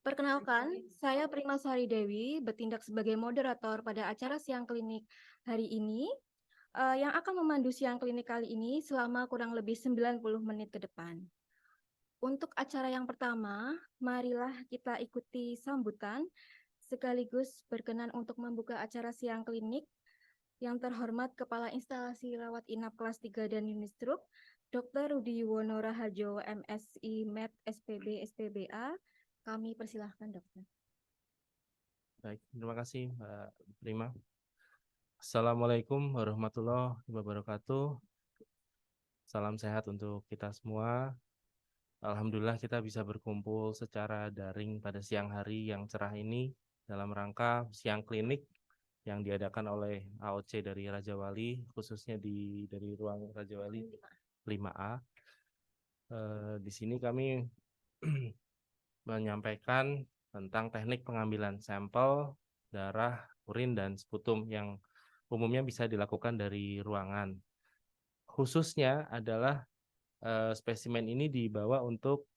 Perkenalkan, saya Prima Sari Dewi, bertindak sebagai moderator pada acara siang klinik hari ini, yang akan memandu siang klinik kali ini selama kurang lebih 90 menit ke depan. Untuk acara yang pertama, marilah kita ikuti sambutan, sekaligus berkenan untuk membuka acara siang klinik yang terhormat Kepala Instalasi Rawat Inap Kelas 3 dan Unistruk, Dr. Rudi Yuwono Raharjo, MSI Med SPB SPBA. Kami persilahkan, dokter. Baik, terima kasih Mbak Prima. Assalamualaikum warahmatullahi wabarakatuh. Salam sehat untuk kita semua. Alhamdulillah kita bisa berkumpul secara daring pada siang hari yang cerah ini dalam rangka siang klinik yang diadakan oleh AOC dari Raja Wali, khususnya dari ruang Raja Wali 5A. Di sini kami menyampaikan tentang teknik pengambilan sampel darah, urin, dan sputum yang umumnya bisa dilakukan dari ruangan. Khususnya adalah spesimen ini dibawa untuk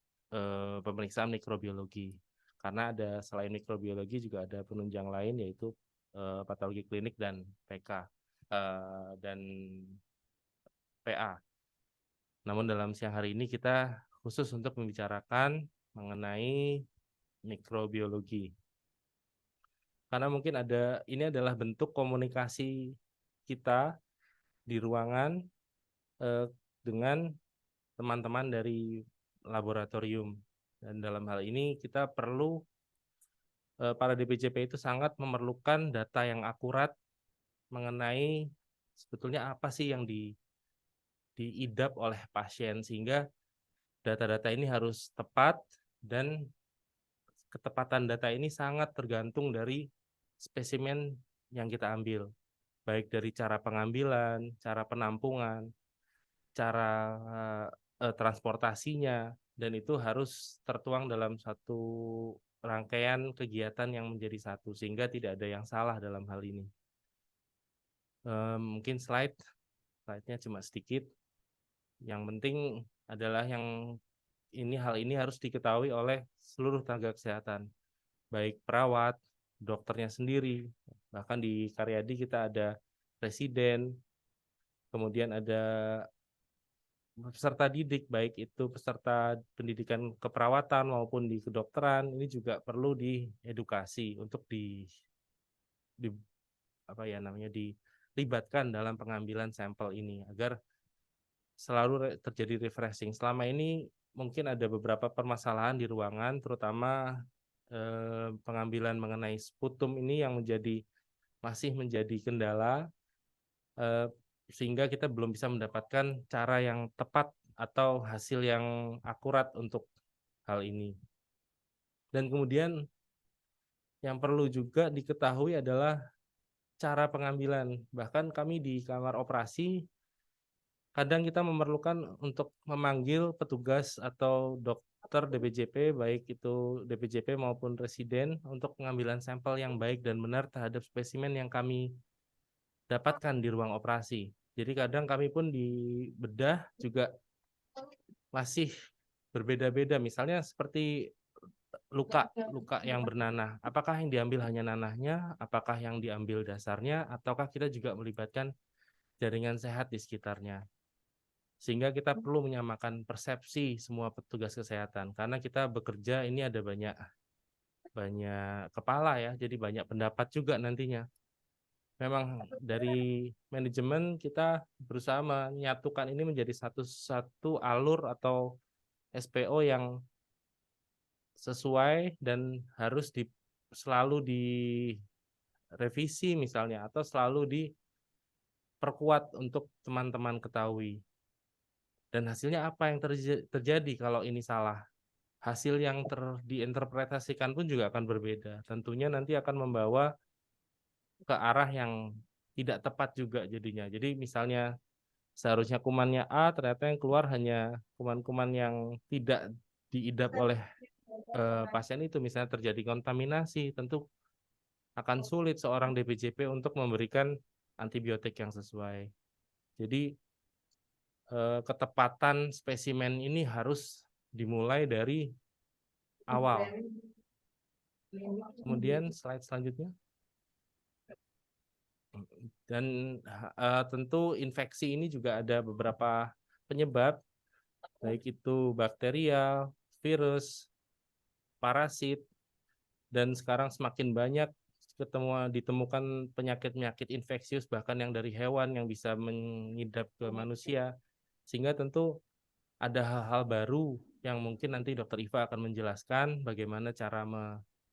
pemeriksaan mikrobiologi. Karena ada selain mikrobiologi juga ada penunjang lain yaitu patologi klinik dan PK dan PA. Namun dalam siang hari ini kita khusus untuk membicarakan mengenai mikrobiologi. Karena mungkin ini adalah bentuk komunikasi kita di ruangan dengan teman-teman dari laboratorium. Dan dalam hal ini kita perlu para DPJP itu sangat memerlukan data yang akurat mengenai sebetulnya apa sih yang diidap oleh pasien, sehingga data-data ini harus tepat, dan ketepatan data ini sangat tergantung dari spesimen yang kita ambil, baik dari cara pengambilan, cara penampungan, cara transportasinya, dan itu harus tertuang dalam satu rangkaian kegiatan yang menjadi satu, sehingga tidak ada yang salah dalam hal ini. Mungkin slide-nya cuma sedikit. Yang penting adalah hal ini harus diketahui oleh seluruh tenaga kesehatan, baik perawat, dokternya sendiri, bahkan di Karyadi kita ada presiden, kemudian ada peserta didik, baik itu peserta pendidikan keperawatan maupun di kedokteran, ini juga perlu diedukasi untuk di apa ya namanya dilibatkan dalam pengambilan sampel ini agar selalu terjadi refreshing. Selama ini mungkin ada beberapa permasalahan di ruangan, terutama pengambilan mengenai sputum ini yang masih menjadi kendala, sehingga kita belum bisa mendapatkan cara yang tepat atau hasil yang akurat untuk hal ini. Dan kemudian yang perlu juga diketahui adalah cara pengambilan. Bahkan kami di kamar operasi kadang kita memerlukan untuk memanggil petugas atau dokter DPJP, baik itu DPJP maupun residen, untuk pengambilan sampel yang baik dan benar terhadap spesimen yang kami dapatkan di ruang operasi. Jadi kadang kami pun di bedah juga masih berbeda-beda. Misalnya seperti luka yang bernanah. Apakah yang diambil hanya nanahnya, apakah yang diambil dasarnya, ataukah kita juga melibatkan jaringan sehat di sekitarnya. Sehingga kita perlu menyamakan persepsi semua petugas kesehatan, karena kita bekerja ini ada banyak kepala ya, jadi banyak pendapat juga nantinya. Memang dari manajemen kita berusaha menyatukan ini menjadi satu alur atau SPO yang sesuai dan harus selalu direvisi misalnya, atau selalu diperkuat untuk teman-teman ketahui. Dan hasilnya apa yang terjadi kalau ini salah? Hasil yang diinterpretasikan pun juga akan berbeda. Tentunya nanti akan membawa ke arah yang tidak tepat juga jadinya. Jadi misalnya seharusnya kumannya A, ternyata yang keluar hanya kuman-kuman yang tidak diidap oleh pasien itu. Misalnya terjadi kontaminasi, tentu akan sulit seorang DPJP untuk memberikan antibiotik yang sesuai. Jadi ketepatan spesimen ini harus dimulai dari awal. Kemudian slide selanjutnya. Dan tentu infeksi ini juga ada beberapa penyebab, baik itu bakterial, virus, parasit, dan sekarang semakin banyak ditemukan penyakit-penyakit infeksius bahkan yang dari hewan yang bisa mengidap ke manusia, sehingga tentu ada hal-hal baru yang mungkin nanti Dokter Iva akan menjelaskan bagaimana cara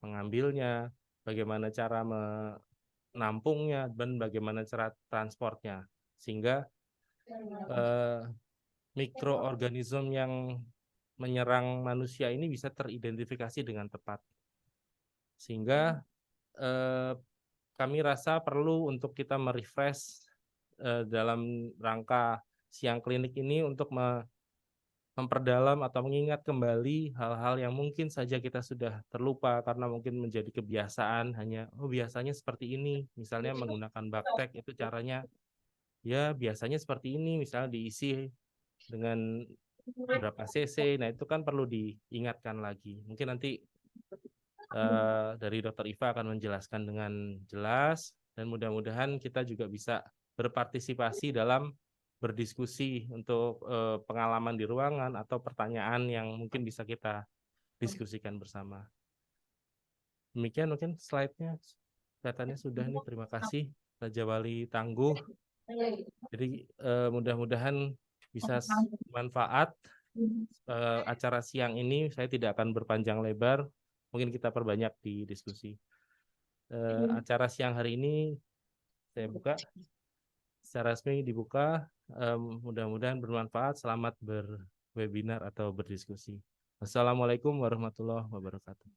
mengambilnya, bagaimana cara menampungnya, dan bagaimana cara transportnya, sehingga mikroorganisme yang menyerang manusia ini bisa teridentifikasi dengan tepat. Sehingga kami rasa perlu untuk kita merefresh dalam rangka siang klinik ini untuk memperdalam atau mengingat kembali hal-hal yang mungkin saja kita sudah terlupa karena mungkin menjadi kebiasaan hanya biasanya seperti ini, misalnya menggunakan baktek itu caranya ya biasanya seperti ini, misalnya diisi dengan berapa cc. Nah itu kan perlu diingatkan lagi. Mungkin nanti dari Dokter Iva akan menjelaskan dengan jelas, dan mudah-mudahan kita juga bisa berpartisipasi dalam berdiskusi untuk pengalaman di ruangan atau pertanyaan yang mungkin bisa kita diskusikan bersama. Demikian mungkin slide-nya kelihatannya sudah nih. Terima kasih Raja Wali Tangguh. Jadi mudah-mudahan bisa bermanfaat acara siang ini. Saya tidak akan berpanjang lebar, mungkin kita perbanyak di diskusi. Acara siang hari ini saya buka secara resmi, dibuka. Mudah-mudahan bermanfaat. Selamat berwebinar atau berdiskusi. Wassalamualaikum warahmatullahi wabarakatuh.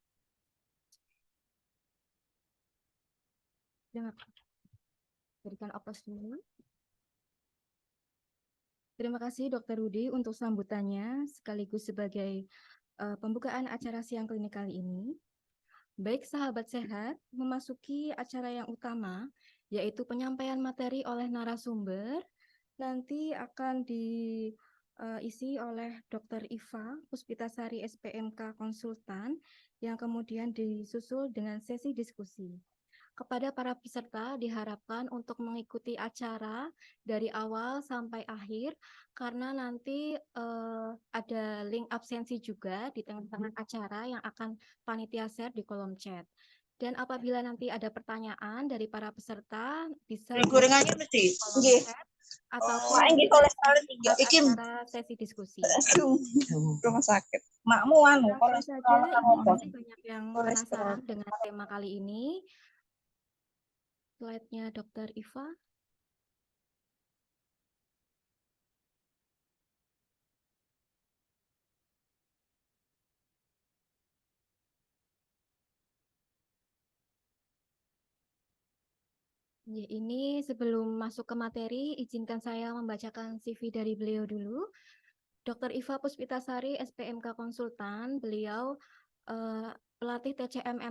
Berikan aplaus dulu. Terima kasih Dr. Rudi untuk sambutannya sekaligus sebagai pembukaan acara siang klinik kali ini. Baik sahabat sehat, memasuki acara yang utama, yaitu penyampaian materi oleh narasumber, nanti akan diisi oleh Dr. Iva Puspitasari SPMK Konsultan, yang kemudian disusul dengan sesi diskusi. Kepada para peserta diharapkan untuk mengikuti acara dari awal sampai akhir, karena nanti ada link absensi juga di tengah-tengah acara yang akan panitia share di kolom chat. Dan apabila nanti ada pertanyaan dari para peserta, bisa gorengannya mesti kolom chat ataupun acara sesi diskusi. Rumah sakit. Makmu anu Langsung saja, ini pasti banyak yang penasaran dengan tema kali ini. Slide-nya Dr. Iva. Ya, ini sebelum masuk ke materi, izinkan saya membacakan CV dari beliau dulu. Dr. Iva Puspitasari, SPMK Konsultan, beliau pelatih TCM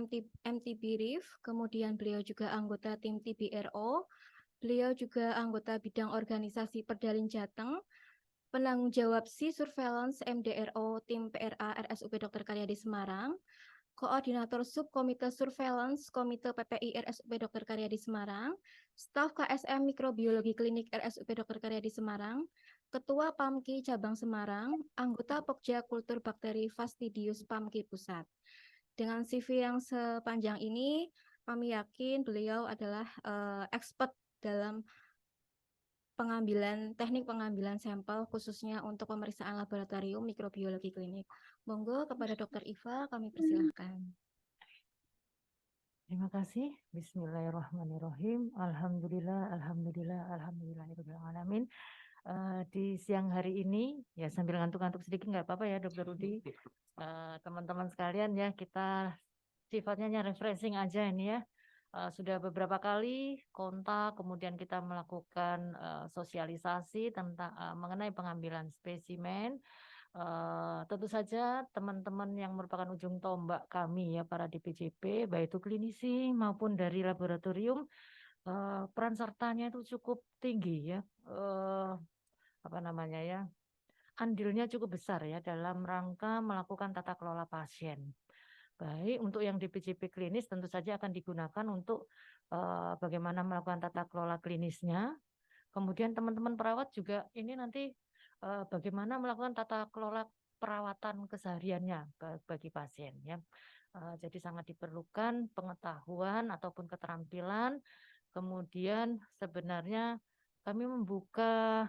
MTB RIF, kemudian beliau juga anggota tim TBRO, beliau juga anggota bidang organisasi Perdalin Jateng, penanggung jawab SI Surveillance MDRO tim PRA RSUP Dr. Karyadi Semarang, Koordinator Subkomite Surveillance Komite PPI RSUP Dr. Karyadi Semarang, Staf KSM Mikrobiologi Klinik RSUP Dr. Karyadi Semarang, Ketua PAMKI Cabang Semarang, anggota Pokja Kultur Bakteri Fastidius PAMKI Pusat. Dengan CV yang sepanjang ini, kami yakin beliau adalah expert dalam teknik pengambilan sampel khususnya untuk pemeriksaan laboratorium mikrobiologi klinik. Monggo kepada Dr. Iva kami persilahkan. Terima kasih. Bismillahirrahmanirrahim. Alhamdulillahirobbilalamin. Di siang hari ini ya sambil ngantuk-ngantuk sedikit nggak apa-apa ya Dr. Rudi. Teman-teman sekalian ya, kita sifatnya refreshing aja ini ya. Sudah beberapa kali kontak, kemudian kita melakukan sosialisasi tentang mengenai pengambilan spesimen. Tentu saja teman-teman yang merupakan ujung tombak kami ya, para DPJP, baik itu klinisi maupun dari laboratorium, peran sertanya itu cukup tinggi ya, andilnya cukup besar ya dalam rangka melakukan tata kelola pasien. Baik, untuk yang DPJP klinis tentu saja akan digunakan untuk bagaimana melakukan tata kelola klinisnya. Kemudian teman-teman perawat juga ini nanti bagaimana melakukan tata kelola perawatan kesehariannya bagi pasien ya. Jadi sangat diperlukan pengetahuan ataupun keterampilan. Kemudian sebenarnya kami membuka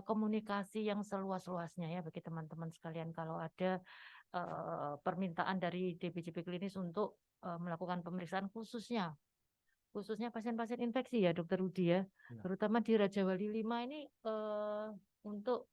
komunikasi yang seluas-luasnya ya bagi teman-teman sekalian kalau ada permintaan dari DPJP klinis untuk melakukan pemeriksaan khususnya pasien-pasien infeksi ya Dokter Rudi ya, Ya. terutama di Raja Wali 5 ini untuk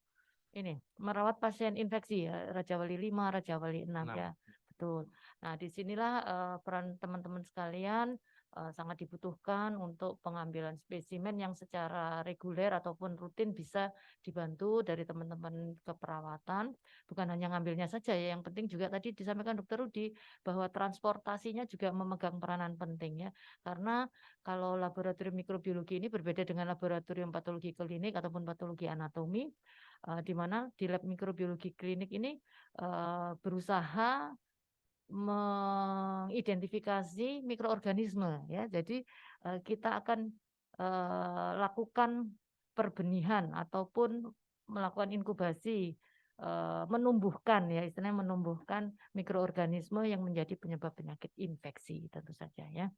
ini merawat pasien infeksi ya Raja Wali 5, Raja Wali 6 6. ya, betul. Nah disinilah peran teman-teman sekalian sangat dibutuhkan untuk pengambilan spesimen yang secara reguler ataupun rutin bisa dibantu dari teman-teman keperawatan. Bukan hanya ngambilnya saja ya, yang penting juga tadi disampaikan Dokter Rudi bahwa transportasinya juga memegang peranan penting ya, karena kalau laboratorium mikrobiologi ini berbeda dengan laboratorium patologi klinik ataupun patologi anatomi, di mana di lab mikrobiologi klinik ini berusaha mengidentifikasi mikroorganisme ya. Jadi kita akan lakukan perbenihan ataupun melakukan inkubasi, menumbuhkan ya istilahnya menumbuhkan mikroorganisme yang menjadi penyebab penyakit infeksi tentu saja ya.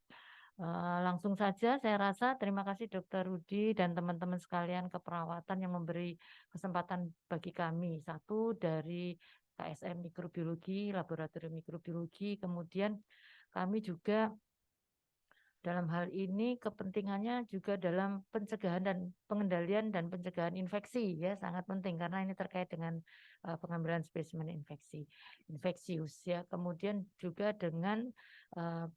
Langsung saja saya rasa terima kasih Dokter Rudi dan teman-teman sekalian keperawatan yang memberi kesempatan bagi kami. Satu dari KSM Mikrobiologi, Laboratorium Mikrobiologi, kemudian kami juga dalam hal ini kepentingannya juga dalam pencegahan dan pengendalian dan pencegahan infeksi ya, sangat penting karena ini terkait dengan pengambilan spesimen infeksius ya. Kemudian juga dengan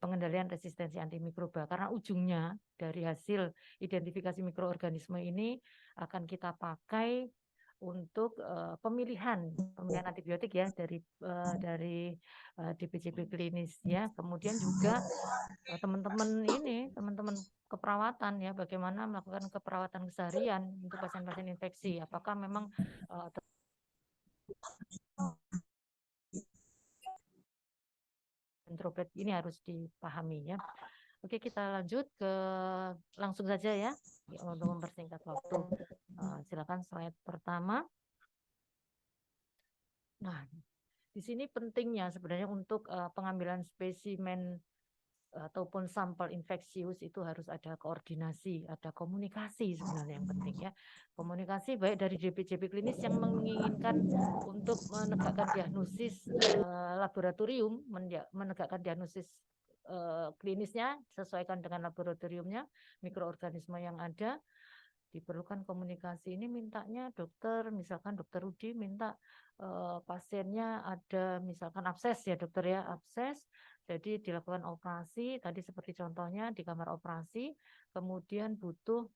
pengendalian resistensi antimikroba karena ujungnya dari hasil identifikasi mikroorganisme ini akan kita pakai untuk pemilihan antibiotik ya dari DPJP klinis ya. Kemudian juga teman-teman keperawatan ya, bagaimana melakukan keperawatan keseharian untuk pasien-pasien infeksi. Apakah memang droplet ini harus dipahami ya. Oke, kita lanjut ke langsung saja ya untuk mempersingkat waktu. Silakan slide pertama. Nah, di sini pentingnya sebenarnya untuk pengambilan spesimen ataupun sampel infeksius itu harus ada koordinasi, ada komunikasi sebenarnya yang penting ya. Komunikasi baik dari DPJP klinis yang menginginkan untuk menegakkan diagnosis laboratorium, menegakkan diagnosis klinisnya sesuaikan dengan laboratoriumnya, mikroorganisme yang ada. Diperlukan komunikasi ini mintanya dokter, misalkan Dokter Rudi minta pasiennya ada misalkan abses ya dokter ya, abses, jadi dilakukan operasi, tadi seperti contohnya di kamar operasi, kemudian butuh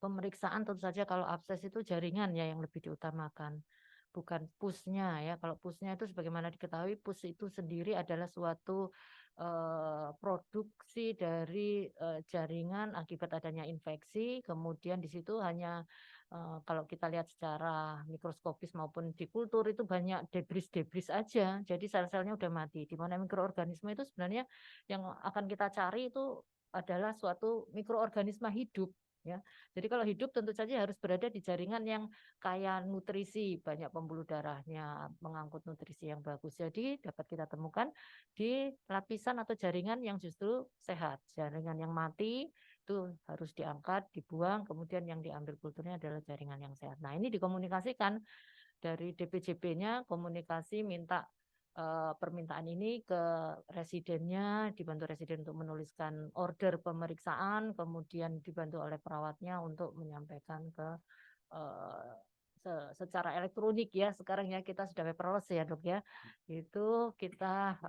pemeriksaan tentu saja kalau abses itu jaringan ya yang lebih diutamakan, bukan pusnya ya. Kalau pusnya itu sebagaimana diketahui pus itu sendiri adalah suatu produksi dari jaringan akibat adanya infeksi, kemudian di situ hanya kalau kita lihat secara mikroskopis maupun di kultur itu banyak debris-debris aja, jadi sel-selnya udah mati. Di mana mikroorganisme itu sebenarnya yang akan kita cari itu adalah suatu mikroorganisme hidup. Ya, jadi kalau hidup tentu saja harus berada di jaringan yang kaya nutrisi, banyak pembuluh darahnya, mengangkut nutrisi yang bagus. Jadi dapat kita temukan di lapisan atau jaringan yang justru sehat. Jaringan yang mati itu harus diangkat, dibuang, kemudian yang diambil kulturnya adalah jaringan yang sehat. Nah, ini dikomunikasikan dari DPJP-nya, komunikasi minta permintaan ini ke residennya, dibantu residen untuk menuliskan order pemeriksaan, kemudian dibantu oleh perawatnya untuk menyampaikan ke secara elektronik ya, sekarang ya kita sudah paperless ya dok ya, itu kita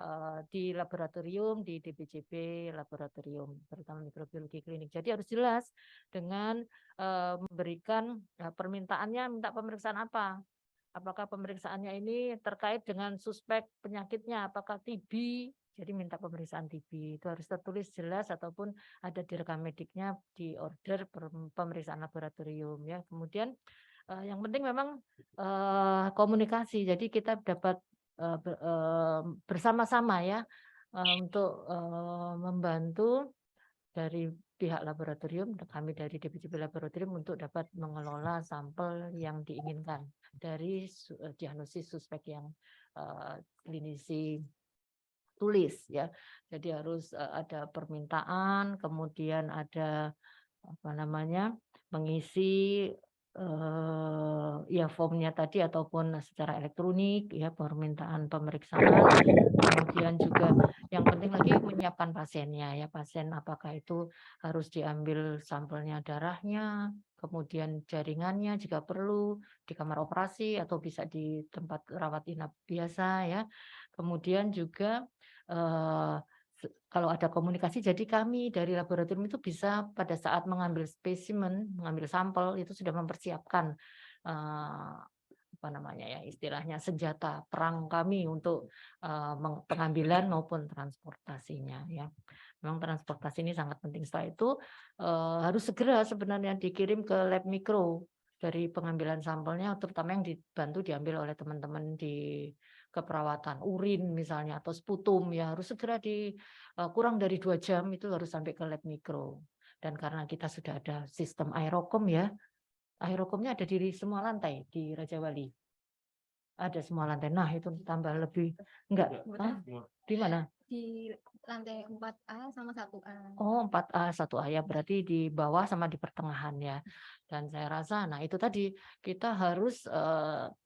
di laboratorium, di DPJP laboratorium, terutama mikrobiologi klinik. Jadi harus jelas dengan memberikan permintaannya, minta pemeriksaan apa. Apakah pemeriksaannya ini terkait dengan suspek penyakitnya, apakah TB, jadi minta pemeriksaan TB. Itu harus tertulis jelas ataupun ada di rekam mediknya di order pemeriksaan laboratorium ya. Kemudian yang penting memang komunikasi. Jadi kita dapat bersama-sama ya untuk membantu dari pihak laboratorium, kami dari DPJP Laboratorium untuk dapat mengelola sampel yang diinginkan dari diagnosis suspek yang klinisi tulis ya. Jadi harus ada permintaan, kemudian ada apa namanya mengisi ya formnya tadi ataupun secara elektronik ya permintaan pemeriksaan, kemudian juga yang penting lagi menyiapkan pasiennya ya, pasien apakah itu harus diambil sampelnya darahnya, kemudian jaringannya jika perlu di kamar operasi atau bisa di tempat rawat inap biasa ya, kemudian juga kalau ada komunikasi, jadi kami dari laboratorium itu bisa pada saat mengambil spesimen, mengambil sampel itu sudah mempersiapkan apa namanya ya istilahnya senjata perang kami untuk pengambilan maupun transportasinya ya. Memang transportasi ini sangat penting. Setelah itu harus segera sebenarnya dikirim ke lab mikro dari pengambilan sampelnya, terutama yang dibantu diambil oleh teman-teman di keperawatan, urin misalnya atau sputum ya harus segera kurang dari 2 jam itu harus sampai ke lab mikro. Dan karena kita sudah ada sistem aerokom ya, aerokomnya ada di semua lantai di Raja Wali. Ada semua lantai. Nah, itu tambah lebih enggak. Di mana? Di lantai 4A sama 1A. Oh, 4A, 1A ya berarti di bawah sama di pertengahan ya. Dan saya rasa, nah itu tadi kita harus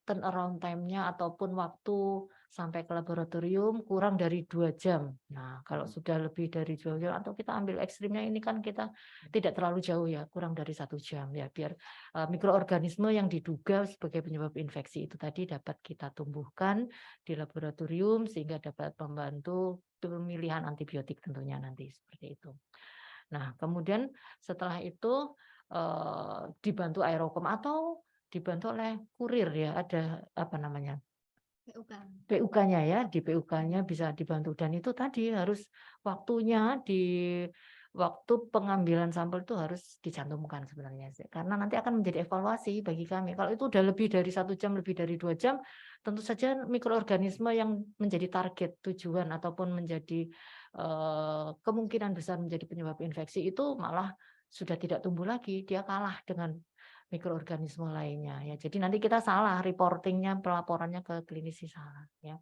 turnaround time-nya ataupun waktu sampai ke laboratorium kurang dari 2 jam. Nah, kalau sudah lebih dari 2 jam atau kita ambil ekstrimnya ini kan kita tidak terlalu jauh ya, kurang dari 1 jam ya, biar mikroorganisme yang diduga sebagai penyebab infeksi itu tadi dapat kita tumbuhkan di laboratorium sehingga dapat membantu pemilihan antibiotik tentunya nanti seperti itu. Nah, kemudian setelah itu dibantu aerokom atau dibantu oleh kurir ya, ada apa namanya? PUK. PUK-nya ya, di PUK-nya bisa dibantu dan itu tadi harus waktunya di waktu pengambilan sampel itu harus dicantumkan sebenarnya sih. Karena nanti akan menjadi evaluasi bagi kami. Kalau itu udah lebih dari 1 jam, lebih dari 2 jam, tentu saja mikroorganisme yang menjadi target tujuan ataupun menjadi kemungkinan besar menjadi penyebab infeksi itu malah sudah tidak tumbuh lagi, dia kalah dengan mikroorganisme lainnya ya. Jadi nanti kita salah reportingnya, pelaporannya ke klinisi salah ya.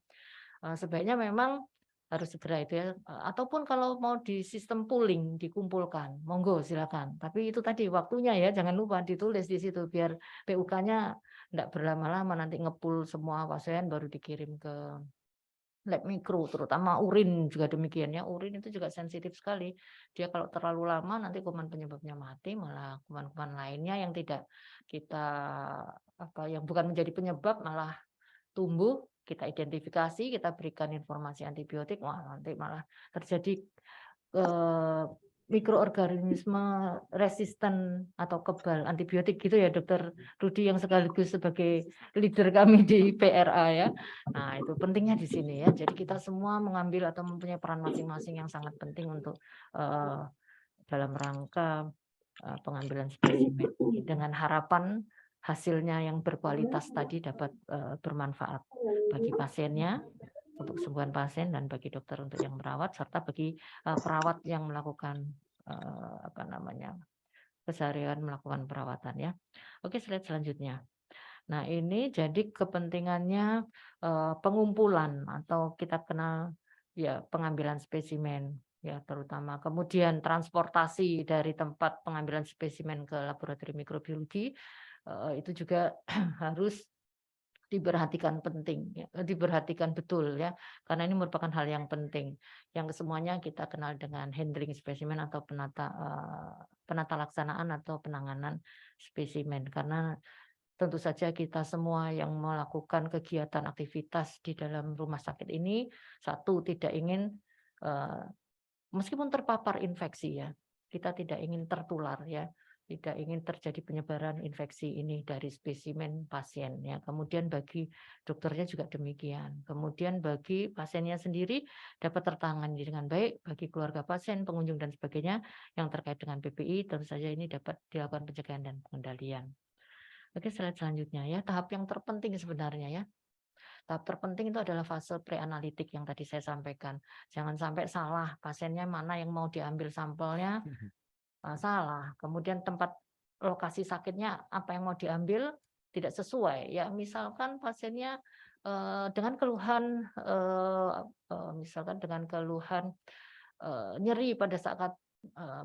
Sebaiknya memang harus segera itu ya. Ataupun kalau mau di sistem pooling dikumpulkan, monggo silakan. Tapi itu tadi waktunya ya, jangan lupa ditulis di situ biar PUK-nya enggak berlama-lama nanti ngepool semua pasien baru dikirim ke lab mikro, terutama urin juga demikian ya. Urin itu juga sensitif sekali. Dia kalau terlalu lama nanti kuman penyebabnya mati, malah kuman-kuman lainnya yang tidak kita apa yang bukan menjadi penyebab malah tumbuh, kita identifikasi, kita berikan informasi antibiotik, wah nanti malah terjadi mikroorganisme resisten atau kebal antibiotik gitu ya Dokter Rudi yang sekaligus sebagai leader kami di PRA ya. Nah itu pentingnya di sini ya. Jadi kita semua mengambil atau mempunyai peran masing-masing yang sangat penting untuk dalam rangka pengambilan spesimen dengan harapan hasilnya yang berkualitas tadi dapat bermanfaat bagi pasiennya untuk kesembuhan pasien dan bagi dokter untuk yang merawat serta bagi perawat yang melakukan apa namanya keseharian melakukan perawatan ya. Oke, slide selanjutnya. Nah ini jadi kepentingannya pengumpulan atau kita kenal ya pengambilan spesimen ya terutama kemudian transportasi dari tempat pengambilan spesimen ke laboratorium mikrobiologi itu juga harus diperhatikan penting ya, diperhatikan betul ya karena ini merupakan hal yang penting yang semuanya kita kenal dengan handling spesimen atau penata laksanaan atau penanganan spesimen karena tentu saja kita semua yang melakukan kegiatan aktivitas di dalam rumah sakit ini satu tidak ingin meskipun terpapar infeksi ya kita tidak ingin tertular ya tidak ingin terjadi penyebaran infeksi ini dari spesimen pasien ya. Kemudian bagi dokternya juga demikian. Kemudian bagi pasiennya sendiri dapat tertangani dengan baik bagi keluarga pasien, pengunjung dan sebagainya yang terkait dengan PPI tentu saja ini dapat dilakukan pencegahan dan pengendalian. Oke, slide selanjutnya ya. Tahap yang terpenting sebenarnya ya. Tahap terpenting itu adalah fase preanalitik yang tadi saya sampaikan. Jangan sampai salah pasiennya mana yang mau diambil sampelnya, salah. Kemudian tempat lokasi sakitnya apa yang mau diambil tidak sesuai. Ya, misalkan pasiennya dengan keluhan misalkan dengan keluhan nyeri pada saat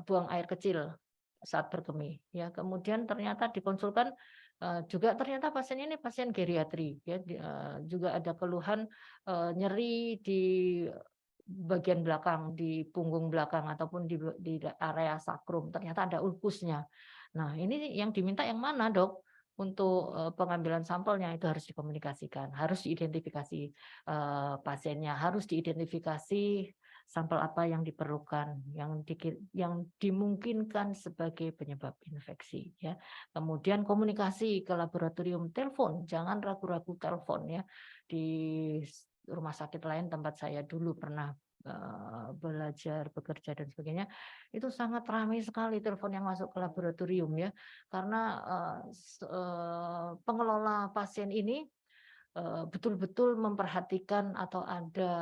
buang air kecil saat berkemih, ya. Kemudian ternyata dikonsulkan juga ternyata pasiennya ini pasien geriatri, ya. Juga ada keluhan nyeri di bagian belakang, di punggung belakang ataupun di area sakrum. Ternyata ada ulkusnya. Nah, ini yang diminta yang mana, Dok? Untuk pengambilan sampelnya itu harus dikomunikasikan, harus diidentifikasi pasiennya, harus diidentifikasi sampel apa yang diperlukan, yang dimungkinkan sebagai penyebab infeksi, ya. Kemudian komunikasi ke laboratorium, telepon, jangan ragu-ragu telepon, ya. Di rumah sakit lain tempat saya dulu pernah belajar, bekerja dan sebagainya, itu sangat ramai sekali telepon yang masuk ke laboratorium, ya. Karena pengelola pasien ini betul-betul memperhatikan atau ada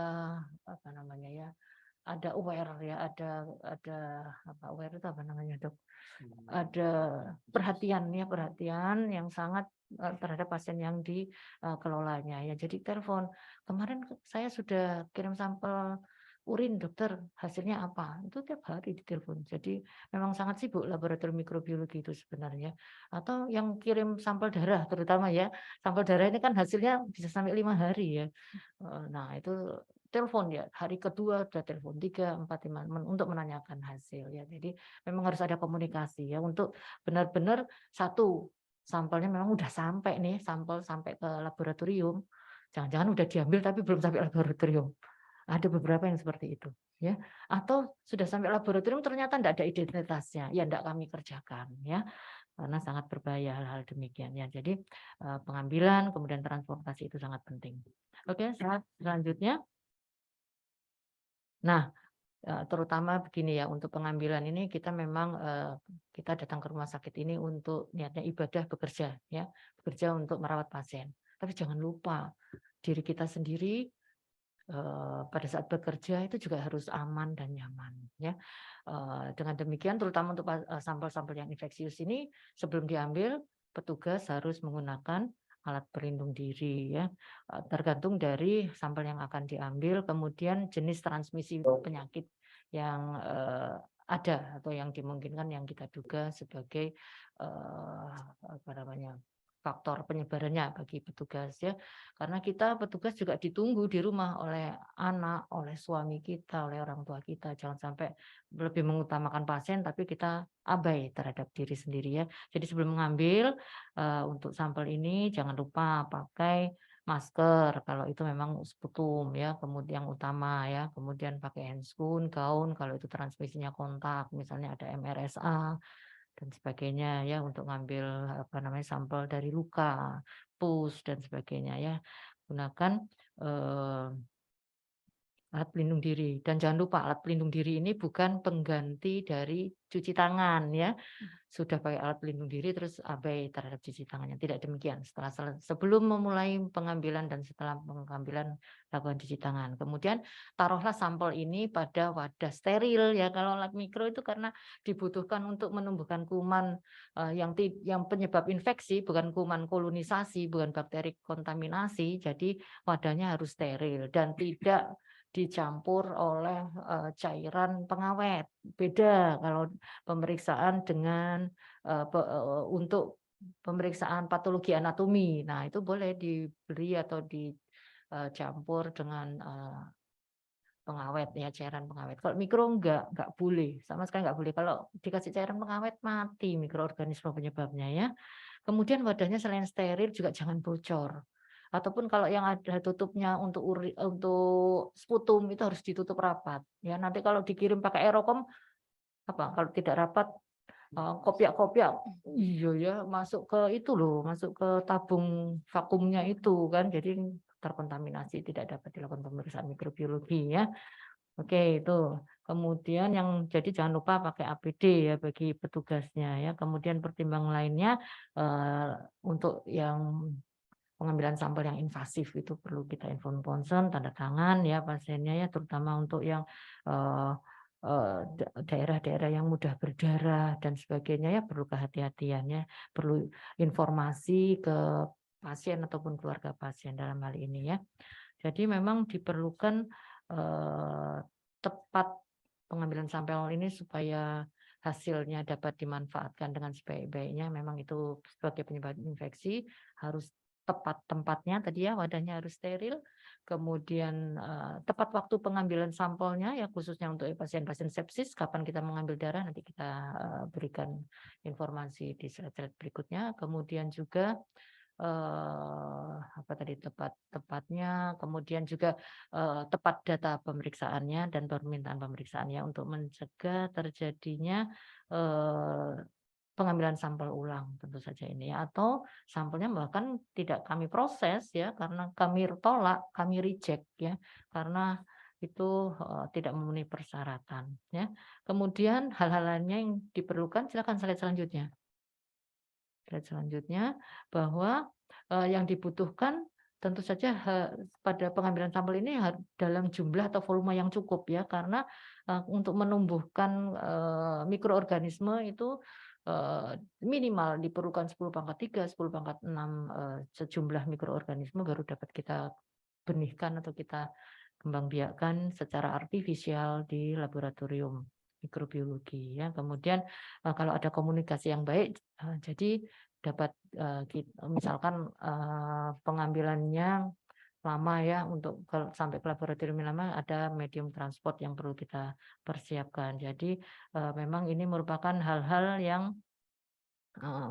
apa namanya, ya, ada aware, ya, ada apa, aware itu apa namanya, Dok? Ada perhatian, ya, perhatian yang sangat terhadap pasien yang dikelolanya, ya. Jadi telepon, kemarin saya sudah kirim sampel urin, dokter, hasilnya apa? Itu tiap hari ditelepon. Jadi memang sangat sibuk laboratorium mikrobiologi itu sebenarnya. Atau yang kirim sampel darah terutama, ya. Sampel darah ini kan hasilnya bisa sampai 5 hari, ya. Nah, itu telepon, ya, hari kedua udah telepon 3, 4, 5 untuk menanyakan hasil, ya. Jadi memang harus ada komunikasi, ya, untuk benar-benar satu sampelnya memang udah sampai nih, sampel sampai ke laboratorium. Jangan-jangan udah diambil tapi belum sampai laboratorium. Ada beberapa yang seperti itu, ya. Atau sudah sampai laboratorium ternyata tidak ada identitasnya, ya tidak kami kerjakan, ya. Karena sangat berbahaya hal-hal demikian, ya. Jadi pengambilan kemudian transportasi itu sangat penting. Oke, selanjutnya. Nah, terutama begini, ya, untuk pengambilan ini kita memang kita datang ke rumah sakit ini untuk niatnya ibadah, bekerja, ya, bekerja untuk merawat pasien. Tapi jangan lupa diri kita sendiri pada saat bekerja itu juga harus aman dan nyaman, ya. Dengan demikian terutama untuk sampel-sampel yang infeksius ini sebelum diambil petugas harus menggunakan alat pelindung diri, ya. Tergantung dari sampel yang akan diambil, kemudian jenis transmisi penyakit yang ada atau yang dimungkinkan yang kita duga sebagai apa namanya, faktor penyebarannya bagi petugas, ya. Karena kita petugas juga ditunggu di rumah oleh anak, oleh suami kita, oleh orang tua kita. Jangan sampai lebih mengutamakan pasien tapi kita abai terhadap diri sendiri, ya. Jadi sebelum mengambil untuk sampel ini jangan lupa pakai masker kalau itu memang sputum, ya, kemudian yang utama, ya. Kemudian pakai handscoon, gaun kalau itu transmisinya kontak, misalnya ada MRSA dan sebagainya, ya, untuk ngambil apa namanya sampel dari luka, pus dan sebagainya, ya. Gunakan alat pelindung diri, dan jangan lupa alat pelindung diri ini bukan pengganti dari cuci tangan, ya. Sudah pakai alat pelindung diri terus abai terhadap cuci tangannya, tidak demikian. Sebelum memulai pengambilan dan setelah pengambilan lakukan cuci tangan. Kemudian taruhlah sampel ini pada wadah steril, ya. Kalau lab mikro itu karena dibutuhkan untuk menumbuhkan kuman yang penyebab infeksi, bukan kuman kolonisasi, bukan bakteri kontaminasi, jadi wadahnya harus steril dan tidak dicampur oleh cairan pengawet. Beda kalau pemeriksaan dengan untuk pemeriksaan patologi anatomi. Nah, itu boleh diberi atau dicampur dengan pengawet, ya, cairan pengawet. Kalau mikro enggak boleh, sama sekali enggak boleh. Kalau dikasih cairan pengawet mati mikroorganisme penyebabnya, ya. Kemudian wadahnya selain steril juga jangan bocor. Ataupun kalau yang ada tutupnya untuk sputum itu harus ditutup rapat, ya. Nanti kalau dikirim pakai aerokom kalau tidak rapat kopiak-kopiak, iya, ya, masuk ke itu loh, masuk ke tabung vakumnya itu kan, jadi terkontaminasi, tidak dapat dilakukan pemeriksaan mikrobiologi, ya. Oke, itu. Kemudian jadi jangan lupa pakai APD, ya, bagi petugasnya, ya. Kemudian pertimbangan lainnya untuk yang pengambilan sampel yang invasif itu perlu kita inform concern, tanda tangan ya pasiennya ya, terutama untuk yang daerah-daerah yang mudah berdarah dan sebagainya ya perlu kehati-hatiannya, perlu informasi ke pasien ataupun keluarga pasien dalam hal ini ya. Jadi memang diperlukan tepat pengambilan sampel ini supaya hasilnya dapat dimanfaatkan dengan sebaik-baiknya. Memang itu sebagai penyebab infeksi harus tepat tempatnya tadi ya, wadahnya harus steril, kemudian tepat waktu pengambilan sampelnya ya, khususnya untuk pasien-pasien sepsis, kapan kita mengambil darah nanti kita berikan informasi di slide-slide berikutnya. Kemudian juga apa tadi tepatnya, kemudian juga tepat data pemeriksaannya dan permintaan pemeriksaannya untuk mencegah terjadinya pengambilan sampel ulang tentu saja ini ya, atau sampelnya bahkan tidak kami proses ya karena kami tolak, kami reject ya karena itu tidak memenuhi persyaratan ya. Kemudian hal-hal lainnya yang diperlukan, silakan slide selanjutnya. Slide selanjutnya bahwa yang dibutuhkan tentu saja pada pengambilan sampel ini dalam jumlah atau volume yang cukup ya, karena untuk menumbuhkan mikroorganisme itu minimal diperlukan 10⁻³ 10⁻6 sejumlah mikroorganisme baru dapat kita benihkan atau kita kembang biakkan secara artifisial di laboratorium mikrobiologi ya. Kemudian kalau ada komunikasi yang baik, jadi dapat misalkan pengambilannya lama ya, untuk sampai ke laboratorium lama ada medium transport yang perlu kita persiapkan. Jadi memang ini merupakan hal-hal yang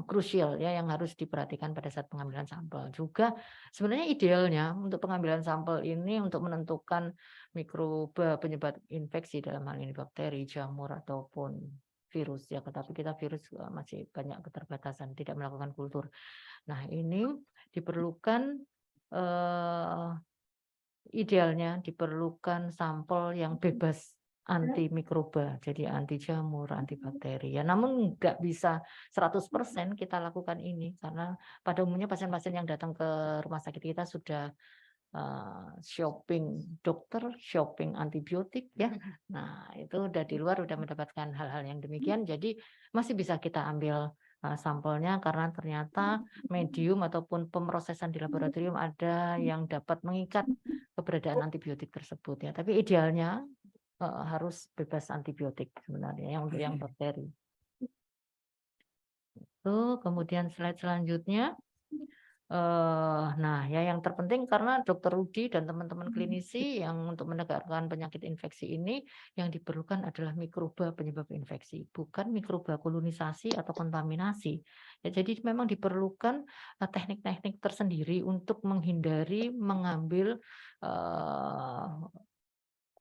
krusial ya yang harus diperhatikan pada saat pengambilan sampel. Juga sebenarnya idealnya untuk pengambilan sampel ini untuk menentukan mikroba penyebab infeksi, dalam hal ini bakteri, jamur ataupun virus ya, tetapi kita virus masih banyak keterbatasan, tidak melakukan kultur. Nah, ini diperlukan idealnya diperlukan sampel yang bebas anti mikroba, jadi anti jamur, anti bakteri ya. Namun nggak bisa 100% kita lakukan ini karena pada umumnya pasien-pasien yang datang ke rumah sakit kita sudah shopping dokter, shopping antibiotik ya. Nah, itu udah di luar udah mendapatkan hal-hal yang demikian, jadi masih bisa kita ambil sampelnya karena ternyata medium ataupun pemrosesan di laboratorium ada yang dapat mengikat keberadaan antibiotik tersebut ya. Tapi idealnya harus bebas antibiotik sebenarnya yang untuk yang bakteri. Itu kemudian slide selanjutnya. Nah ya yang terpenting karena Dr. Rudi dan teman-teman klinisi yang untuk menegakkan penyakit infeksi ini yang diperlukan adalah mikroba penyebab infeksi, bukan mikroba kolonisasi atau kontaminasi. Ya, jadi memang diperlukan teknik-teknik tersendiri untuk menghindari mengambil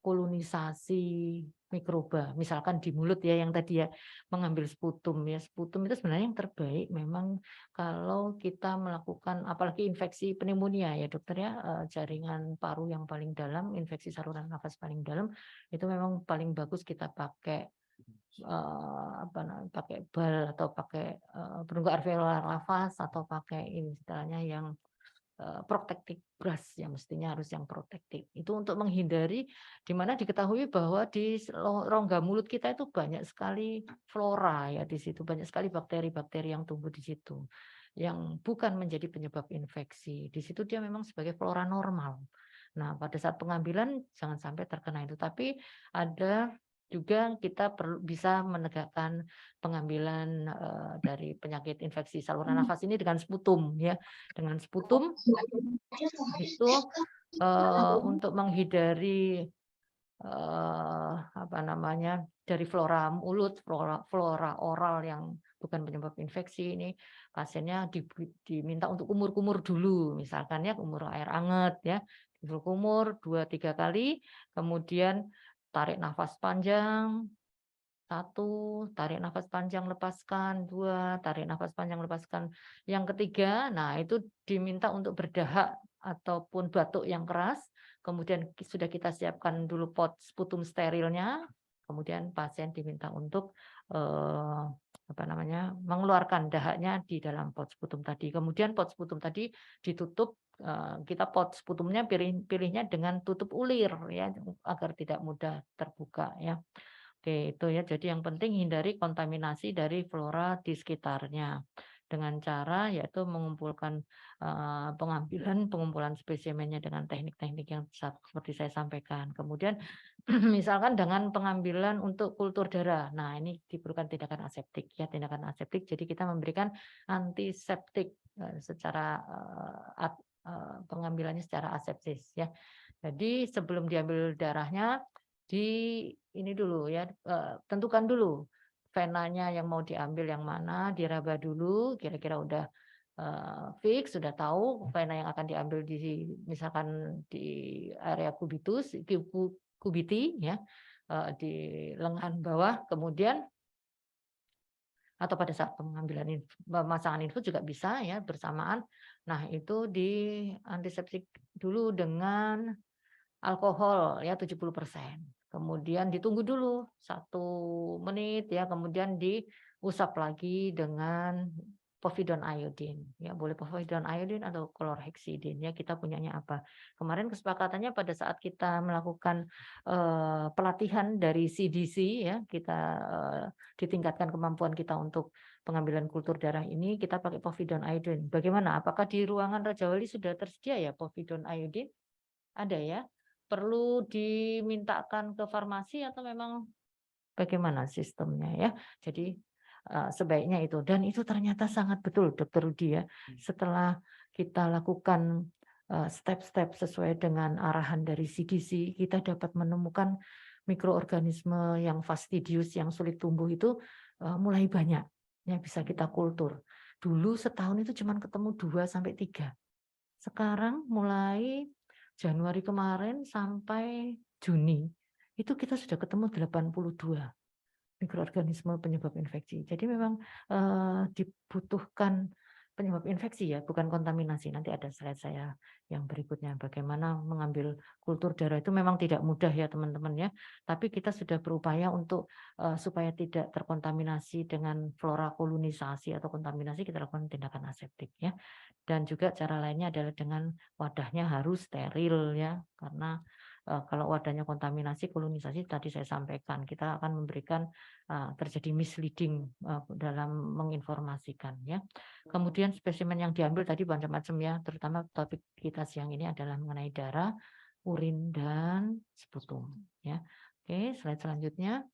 kolonisasi mikroba, misalkan di mulut ya, yang tadi ya mengambil sputum ya, sputum itu sebenarnya yang terbaik memang kalau kita melakukan, apalagi infeksi pneumonia ya dokter ya, jaringan paru yang paling dalam, infeksi saluran nafas paling dalam, itu memang paling bagus kita pakai pakai bal atau pakai penunggu alveolar lavas atau pakai istilahnya yang protective brush yang mestinya harus yang protektif. Itu untuk menghindari, di mana diketahui bahwa di rongga mulut kita itu banyak sekali flora ya, di situ banyak sekali bakteri-bakteri yang tumbuh di situ yang bukan menjadi penyebab infeksi. Di situ dia memang sebagai flora normal. Nah, pada saat pengambilan jangan sampai terkena itu, tapi ada juga kita perlu bisa menegakkan pengambilan dari penyakit infeksi saluran nafas ini dengan sputum ya, dengan sputum itu untuk menghindari dari flora mulut, flora oral yang bukan penyebab infeksi ini, pasiennya diminta untuk kumur-kumur dulu, misalkan ya kumur air hangat ya, kumur 2-3 kali, kemudian tarik nafas panjang, 1, tarik nafas panjang lepaskan, 2, tarik nafas panjang lepaskan. Yang ketiga, nah itu diminta untuk berdahak ataupun batuk yang keras, kemudian sudah kita siapkan dulu pot sputum sterilnya, Kemudian pasien diminta untuk mengeluarkan dahaknya di dalam pot sputum tadi. Kemudian pot sputum tadi ditutup, kita pot sputumnya pilihnya dengan tutup ulir ya agar tidak mudah terbuka ya. Oke, itu ya. Jadi yang penting hindari kontaminasi dari flora di sekitarnya dengan cara yaitu mengumpulkan pengumpulan spesimennya dengan teknik-teknik yang seperti saya sampaikan. Kemudian misalkan dengan pengambilan untuk kultur darah. Nah, ini diperlukan tindakan aseptik ya, tindakan aseptik. Jadi kita memberikan antiseptik secara pengambilannya secara asepsis ya. Jadi sebelum diambil darahnya ini dulu ya, tentukan dulu venanya yang mau diambil yang mana, diraba dulu, kira-kira udah fix, sudah tahu vena yang akan diambil misalkan di area kubiti ya, di lengan bawah, kemudian atau pada saat pengambilan pemasangan infus juga bisa ya bersamaan. Nah, itu di antiseptik dulu dengan alkohol ya 70%. Kemudian ditunggu dulu 1 menit ya, kemudian diusap lagi dengan povidone iodine ya, boleh povidone iodine atau chlorhexidine ya, kita punyanya apa. Kemarin kesepakatannya pada saat kita melakukan pelatihan dari CDC ya, kita ditingkatkan kemampuan kita untuk pengambilan kultur darah ini, kita pakai povidone iodine. Bagaimana? Apakah di ruangan Raja Wali sudah tersedia ya povidone iodine? Ada ya? Perlu dimintakan ke farmasi atau memang bagaimana sistemnya ya? Jadi sebaiknya itu, dan itu ternyata sangat betul Dokter Rudi ya. Setelah kita lakukan step-step sesuai dengan arahan dari CDC, kita dapat menemukan mikroorganisme yang fastidius yang sulit tumbuh itu mulai banyak yang bisa kita kultur. Dulu setahun itu cuma ketemu 2-3. Sekarang mulai Januari kemarin sampai Juni, itu kita sudah ketemu 82 mikroorganisme penyebab infeksi. Jadi memang dibutuhkan penyebab infeksi ya, bukan kontaminasi. Nanti ada slide saya yang berikutnya bagaimana mengambil kultur darah itu memang tidak mudah ya teman-teman ya. Tapi kita sudah berupaya untuk supaya tidak terkontaminasi dengan flora kolonisasi atau kontaminasi, kita lakukan tindakan aseptik ya. Dan juga cara lainnya adalah dengan wadahnya harus steril ya, karena kalau wadahnya kontaminasi, kolonisasi tadi saya sampaikan, kita akan memberikan terjadi misleading dalam menginformasikan ya. Kemudian spesimen yang diambil tadi macam-macam ya, terutama topik kita siang ini adalah mengenai darah, urin dan sputum ya. Oke, slide selanjutnya.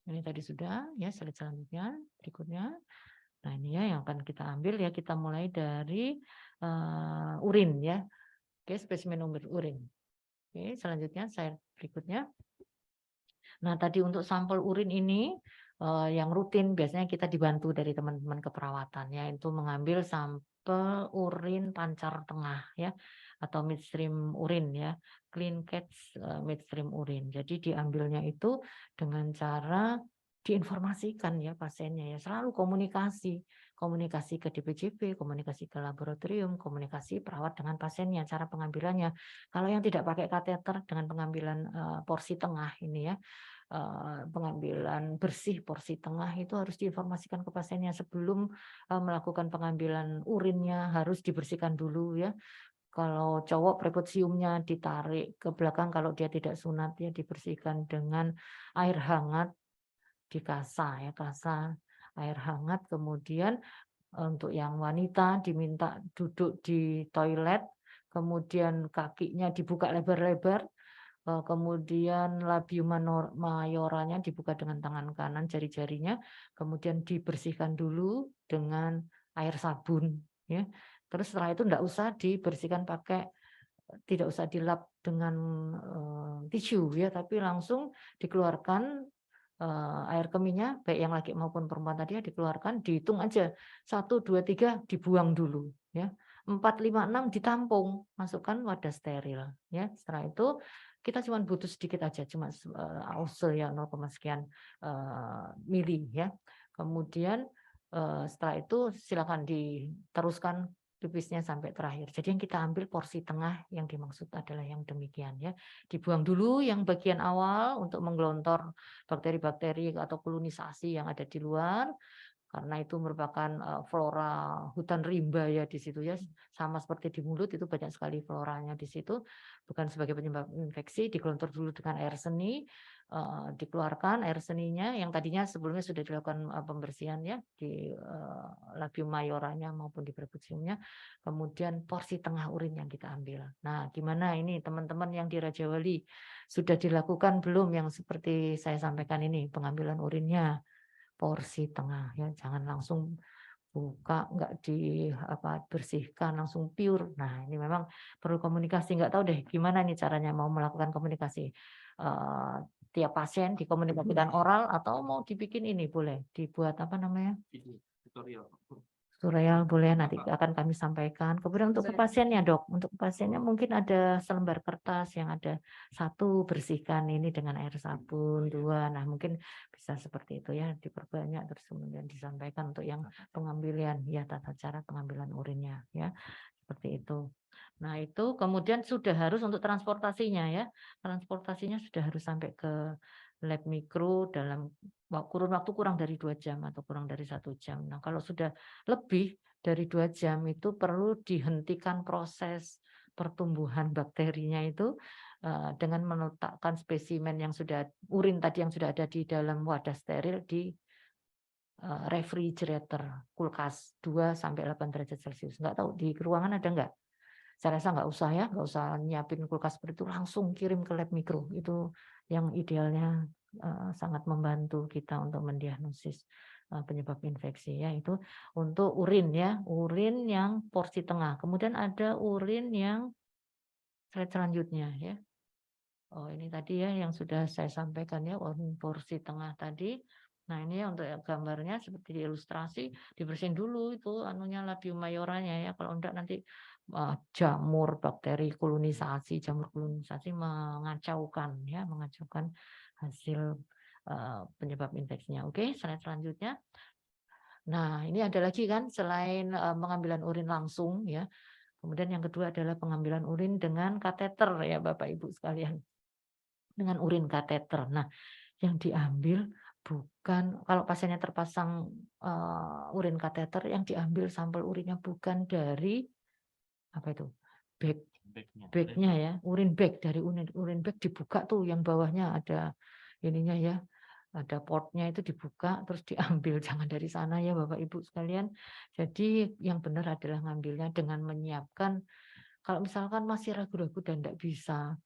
Ini tadi sudah ya, slide selanjutnya berikutnya. Nah, ini ya yang akan kita ambil ya, kita mulai dari urin ya. Oke, spesimen urin. Oke, selanjutnya slide berikutnya. Nah, tadi untuk sampel urin ini yang rutin biasanya kita dibantu dari teman-teman keperawatan ya, itu mengambil sampel urin pancar tengah ya, atau midstream urin ya, clean catch midstream urin. Jadi diambilnya itu dengan cara diinformasikan ya pasiennya ya, selalu komunikasi ke DPJP, komunikasi ke laboratorium, komunikasi perawat dengan pasiennya, cara pengambilannya. Kalau yang tidak pakai kateter dengan pengambilan porsi tengah ini ya, pengambilan bersih porsi tengah itu harus diinformasikan ke pasiennya sebelum melakukan pengambilan urinnya, harus dibersihkan dulu ya. Kalau cowok prepuciumnya ditarik ke belakang, kalau dia tidak sunat ya dibersihkan dengan air hangat di kasa ya, kasa air hangat. Kemudian untuk yang wanita diminta duduk di toilet, kemudian kakinya dibuka lebar-lebar, kemudian labium mayoranya dibuka dengan tangan kanan, jari-jarinya, kemudian dibersihkan dulu dengan air sabun ya. Terus setelah itu tidak usah dibersihkan tidak usah dilap dengan tisu ya, tapi langsung dikeluarkan air kemihnya, baik yang laki maupun perempuan tadi ya, dikeluarkan, dihitung aja 1, 2, 3 dibuang dulu ya, 4, 5, 6 ditampung, masukkan wadah steril ya. Setelah itu kita cuma butuh sedikit aja, cuma ausel ya 0, sekian mili ya. Kemudian setelah itu silakan diteruskan pipisnya sampai terakhir. Jadi yang kita ambil porsi tengah yang dimaksud adalah yang demikian ya. Dibuang dulu yang bagian awal untuk menggelontor bakteri-bakteri atau kolonisasi yang ada di luar. Karena itu merupakan flora hutan rimba ya di situ ya, sama seperti di mulut itu banyak sekali floranya di situ, bukan sebagai penyebab infeksi, digelontor dulu dengan air seni, dikeluarkan air seninya yang tadinya sebelumnya sudah dilakukan pembersihan ya di labium majoranya maupun di perkusiumnya, kemudian porsi tengah urin yang kita ambil. Nah, gimana ini teman-teman yang di Raja Wali sudah dilakukan belum yang seperti saya sampaikan ini pengambilan urinnya? Porsi tengah ya, jangan langsung buka nggak bersihkan langsung pure. Nah ini memang perlu komunikasi, nggak tahu deh gimana nih caranya mau melakukan komunikasi tiap pasien dikomunikasikan oral atau mau dibikin ini boleh dibuat apa namanya tutorial boleh nanti akan kami sampaikan. Kemudian untuk ke pasiennya dok, untuk pasiennya mungkin ada selembar kertas yang ada 1 bersihkan ini dengan air sabun, 2. Nah mungkin bisa seperti itu ya diperbanyak terus kemudian disampaikan untuk yang pengambilan ya tata cara pengambilan urinnya ya seperti itu. Nah itu kemudian sudah harus untuk transportasinya ya, transportasinya sudah harus sampai ke lab mikro dalam kurun waktu kurang dari 2 jam atau kurang dari 1 jam. Nah kalau sudah lebih dari 2 jam itu perlu dihentikan proses pertumbuhan bakterinya itu dengan meletakkan spesimen yang sudah urin tadi yang sudah ada di dalam wadah steril di refrigerator kulkas 2 sampai 8 derajat Celcius. Nggak tahu di ruangan ada nggak? Saya rasa nggak usah ya, nggak usah nyiapin kulkas seperti itu, langsung kirim ke lab mikro. Itu yang idealnya sangat membantu kita untuk mendiagnosis penyebab infeksi ya. Itu untuk urin ya, urin yang porsi tengah. Kemudian ada urin yang slide selanjutnya ya. Oh ini tadi ya yang sudah saya sampaikan ya, urin porsi tengah tadi. Nah ini ya untuk gambarnya seperti di ilustrasi, dibersihin dulu itu anunya labium majoranya ya. Kalau enggak nanti jamur bakteri kolonisasi, jamur kolonisasi mengacaukan ya, mengacaukan hasil penyebab infeksinya. Oke, slide selanjutnya. Nah, ini ada lagi kan selain pengambilan urin langsung ya. Kemudian yang kedua adalah pengambilan urin dengan kateter ya Bapak Ibu sekalian. Dengan urin kateter. Nah, yang diambil bukan kalau pasiennya terpasang urin kateter yang diambil sampel urinnya bukan dari apa itu bagnya ya urin bag dari urin bag dibuka tuh yang bawahnya ada ininya ya ada portnya itu dibuka terus diambil jangan dari sana ya Bapak Ibu sekalian. Jadi yang benar adalah ngambilnya dengan menyiapkan kalau misalkan masih ragu-ragu dan tidak bisa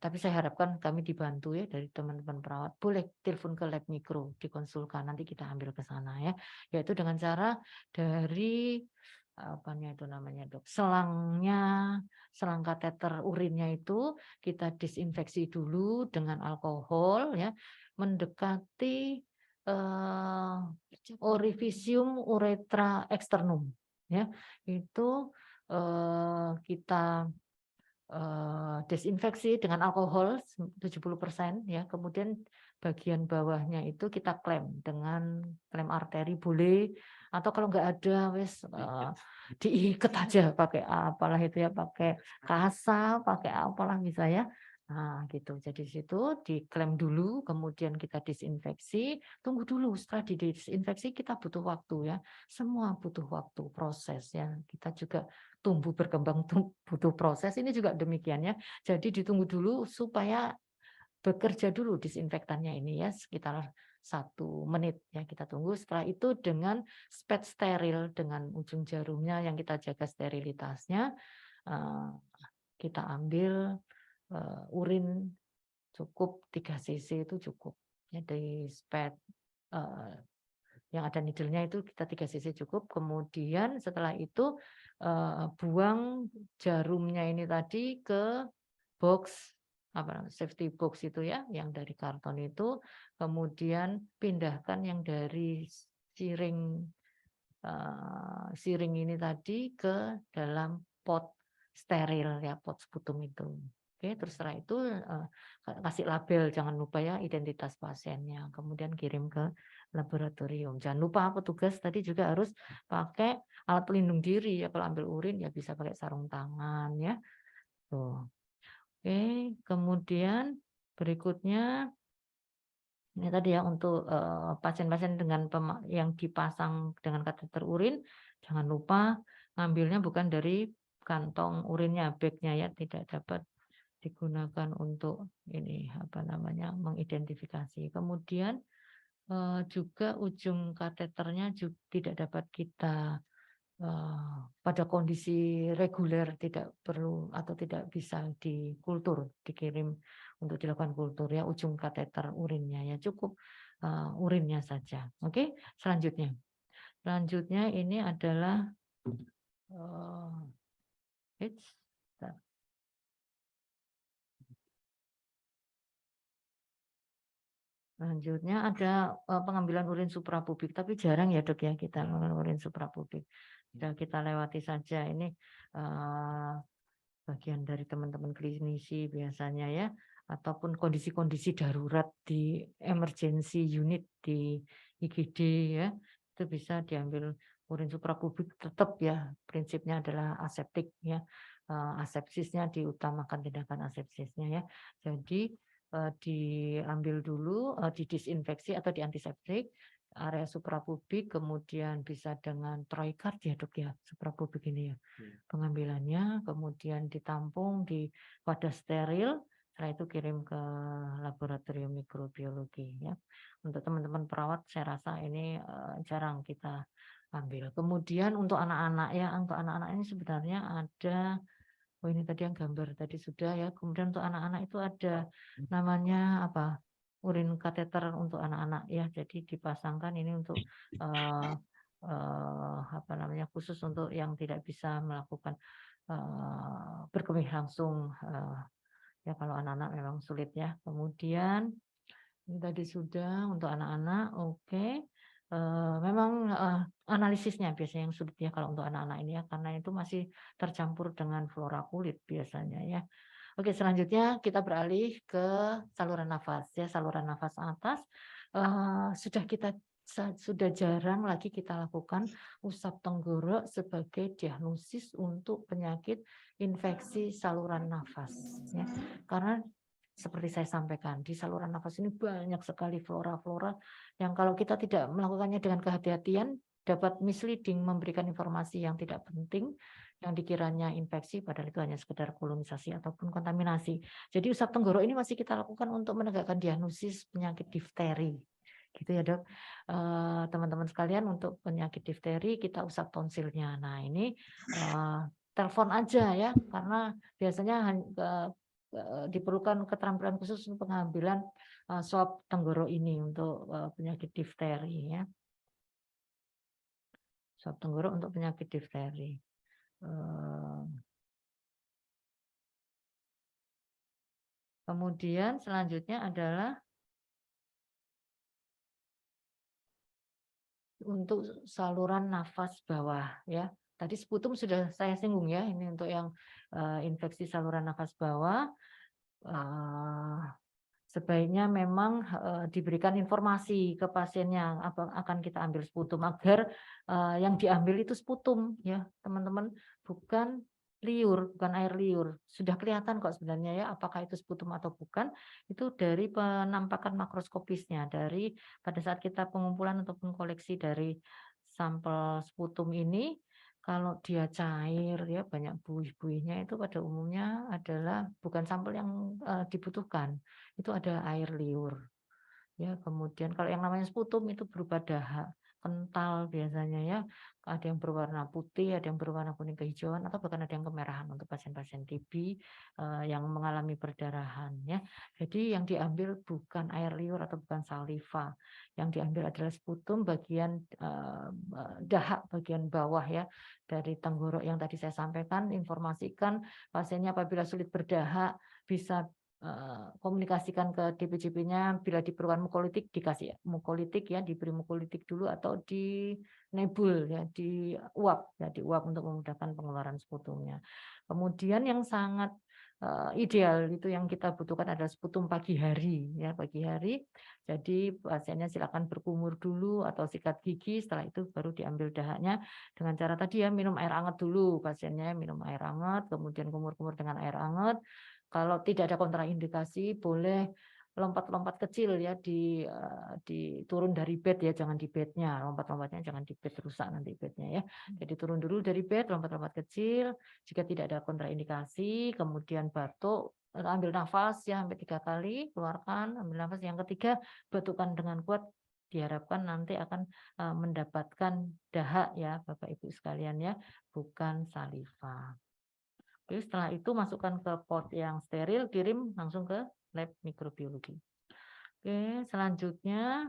tapi saya harapkan kami dibantu ya dari teman-teman perawat boleh telepon ke lab mikro dikonsulkan nanti kita ambil ke sana ya yaitu dengan cara dari apanya itu namanya dok selang kateter urinnya itu kita disinfeksi dulu dengan alkohol ya mendekati Orifisium uretra externum ya itu kita desinfeksi dengan alkohol 70% ya kemudian bagian bawahnya itu kita klem dengan klem arteri boleh atau kalau nggak ada wes diikat aja pakai apalah itu ya pakai kasa pakai apalah bisa ya nah gitu jadi situ diklem dulu kemudian kita disinfeksi tunggu dulu setelah disinfeksi kita butuh waktu ya semua butuh waktu proses ya kita juga tumbuh berkembang butuh proses ini juga demikian ya jadi ditunggu dulu supaya bekerja dulu disinfektannya ini ya sekitar 1 menit ya kita tunggu setelah itu dengan spet steril dengan ujung jarumnya yang kita jaga sterilitasnya kita ambil urin cukup 3 cc itu cukup ya dari spet yang ada needle-nya itu kita 3 cc cukup kemudian setelah itu buang jarumnya ini tadi ke box safety box itu ya yang dari karton itu kemudian pindahkan yang dari siring ini tadi ke dalam pot steril ya pot sputum itu Oke, terus setelah itu kasih label, jangan lupa ya identitas pasiennya, kemudian kirim ke laboratorium. Jangan lupa petugas tadi juga harus pakai alat pelindung diri ya, kalau ambil urin ya bisa pakai sarung tangan ya. Tuh. Oke, kemudian berikutnya ini tadi ya untuk pasien-pasien dengan yang dipasang dengan kateter urin, jangan lupa ngambilnya bukan dari kantong urinnya, bagnya ya, tidak dapat digunakan untuk ini apa namanya mengidentifikasi. Kemudian juga ujung kateternya juga tidak dapat kita pada kondisi reguler, tidak perlu atau tidak bisa dikultur, dikirim untuk dilakukan kultur ya ujung kateter urinnya ya, cukup urinnya saja. Oke, selanjutnya ini adalah bentar. Selanjutnya ada pengambilan urin suprapubik, tapi jarang ya dok ya kita mengambil urin suprapubik. Sudah kita lewati saja, ini bagian dari teman-teman klinisi biasanya ya, ataupun kondisi-kondisi darurat di emergency unit di IGD ya, itu bisa diambil urin suprapubik, tetap ya prinsipnya adalah aseptik ya, asepsisnya diutamakan, tindakan asepsisnya ya. Jadi diambil dulu, didisinfeksi atau diantiseptik area suprapubik, kemudian bisa dengan troikard ya dok ya, suprapubik ini ya pengambilannya, kemudian ditampung di wadah steril, setelah itu kirim ke laboratorium mikrobiologi ya. Untuk teman-teman perawat saya rasa ini jarang kita ambil. Kemudian untuk anak-anak ya, untuk anak-anak ini sebenarnya ada, oh ini tadi yang gambar tadi sudah ya. Kemudian untuk anak-anak itu ada namanya apa? Urin kateter untuk anak-anak ya. Jadi dipasangkan ini untuk apa namanya khusus untuk yang tidak bisa melakukan berkemih langsung ya, kalau anak-anak memang sulit ya. Kemudian ini tadi sudah untuk anak-anak, oke. Memang analisisnya biasanya yang sulit ya kalau untuk anak-anak ini ya, karena itu masih tercampur dengan flora kulit biasanya ya. Oke, selanjutnya kita beralih ke saluran nafas ya, saluran nafas atas sudah jarang lagi kita lakukan usap tenggorok sebagai diagnosis untuk penyakit infeksi saluran nafas ya. Karena seperti saya sampaikan, di saluran nafas ini banyak sekali flora-flora yang kalau kita tidak melakukannya dengan kehati-hatian dapat misleading, memberikan informasi yang tidak penting, yang dikiranya infeksi padahal itu hanya sekedar kolonisasi ataupun kontaminasi. Jadi usap tenggorok ini masih kita lakukan untuk menegakkan diagnosis penyakit difteri. Gitu ya dok. Teman-teman sekalian, untuk penyakit difteri kita usap tonsilnya. Nah ini telepon aja ya, karena biasanya diperlukan keterampilan khusus untuk pengambilan swab tenggorok ini untuk penyakit difteri ya. Swab tenggorok untuk penyakit difteri. Kemudian selanjutnya adalah untuk saluran nafas bawah ya. Tadi sputum sudah saya singgung ya, ini untuk yang infeksi saluran nafas bawah. Sebaiknya memang diberikan informasi ke pasiennya akan kita ambil sputum, agar yang diambil itu sputum ya teman-teman, bukan liur, bukan air liur. Sudah kelihatan kok sebenarnya ya apakah itu sputum atau bukan, itu dari penampakan makroskopisnya, dari pada saat kita pengumpulan ataupun koleksi dari sampel sputum ini. Kalau dia cair ya banyak buih-buihnya, itu pada umumnya adalah bukan sampel yang dibutuhkan, itu ada air liur ya. Kemudian kalau yang namanya sputum itu berupa dahak kental biasanya ya, ada yang berwarna putih, ada yang berwarna kuning kehijauan, atau bahkan ada yang kemerahan untuk pasien-pasien TB yang mengalami perdarahan ya. Jadi yang diambil bukan air liur atau bukan saliva, yang diambil adalah sputum bagian dahak bagian bawah ya dari tenggorok yang tadi saya sampaikan. Informasikan pasiennya apabila sulit berdahak bisa komunikasikan ke DPJP-nya, bila diperlukan mukolitik dikasih mukolitik ya, diberi mukolitik dulu atau di nebul ya, diuap untuk memudahkan pengeluaran sputumnya. Kemudian yang sangat ideal itu yang kita butuhkan adalah sputum pagi hari ya, pagi hari. Jadi pasiennya silakan berkumur dulu atau sikat gigi, setelah itu baru diambil dahaknya dengan cara tadi ya, minum air hangat dulu, pasiennya minum air hangat, kemudian kumur-kumur dengan air hangat. Kalau tidak ada kontraindikasi boleh lompat-lompat kecil ya, turun dari bed ya, jangan di bednya, lompat-lompatnya jangan di bed, rusak nanti bednya ya. Jadi turun dulu dari bed, lompat-lompat kecil. Jika tidak ada kontraindikasi, kemudian batuk, ambil nafas ya sampai 3 kali, keluarkan, ambil nafas yang ketiga, batukkan dengan kuat, diharapkan nanti akan mendapatkan dahak ya Bapak Ibu sekalian ya, bukan saliva. Oke, setelah itu masukkan ke pot yang steril, kirim langsung ke lab mikrobiologi. Oke, selanjutnya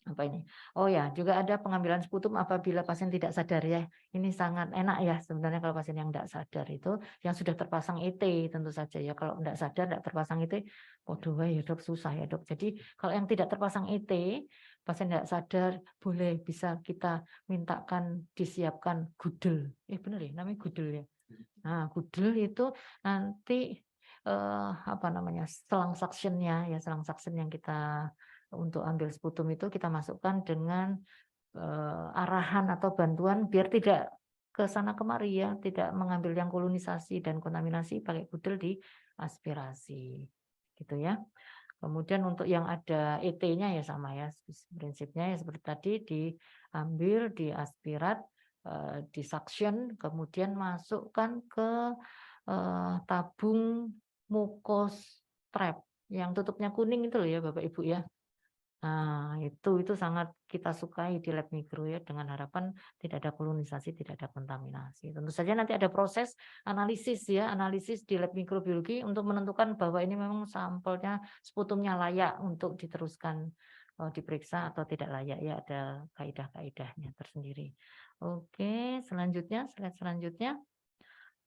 apa ini? Oh ya, juga ada pengambilan sputum apabila pasien tidak sadar ya. Ini sangat enak ya sebenarnya kalau pasien yang tidak sadar itu, yang sudah terpasang ET tentu saja ya. Kalau tidak sadar, tidak terpasang ET, waduh ya dok, susah ya dok. Jadi kalau yang tidak terpasang ET, pasien tidak sadar, boleh bisa kita mintakan disiapkan gudel. Benar ya, namanya gudel ya. Nah, gudel itu nanti apa namanya, selang suctionnya ya, selang suction yang kita untuk ambil sputum itu kita masukkan dengan arahan atau bantuan biar tidak ke sana kemari ya, tidak mengambil yang kolonisasi dan kontaminasi, pakai gudel di aspirasi gitu ya. Kemudian untuk yang ada ET-nya ya sama ya, prinsipnya ya seperti tadi, diambil, diaspirat, di suction, kemudian masukkan ke tabung mukos trap yang tutupnya kuning itu loh ya Bapak Ibu ya. Nah, itu sangat kita sukai di lab mikro ya, dengan harapan tidak ada kolonisasi, tidak ada kontaminasi. Tentu saja nanti ada proses analisis ya, analisis di lab mikrobiologi untuk menentukan bahwa ini memang sampelnya, sputumnya layak untuk diteruskan diperiksa atau tidak layak ya, ada kaidah-kaidahnya tersendiri. Oke, selanjutnya, slide selanjutnya.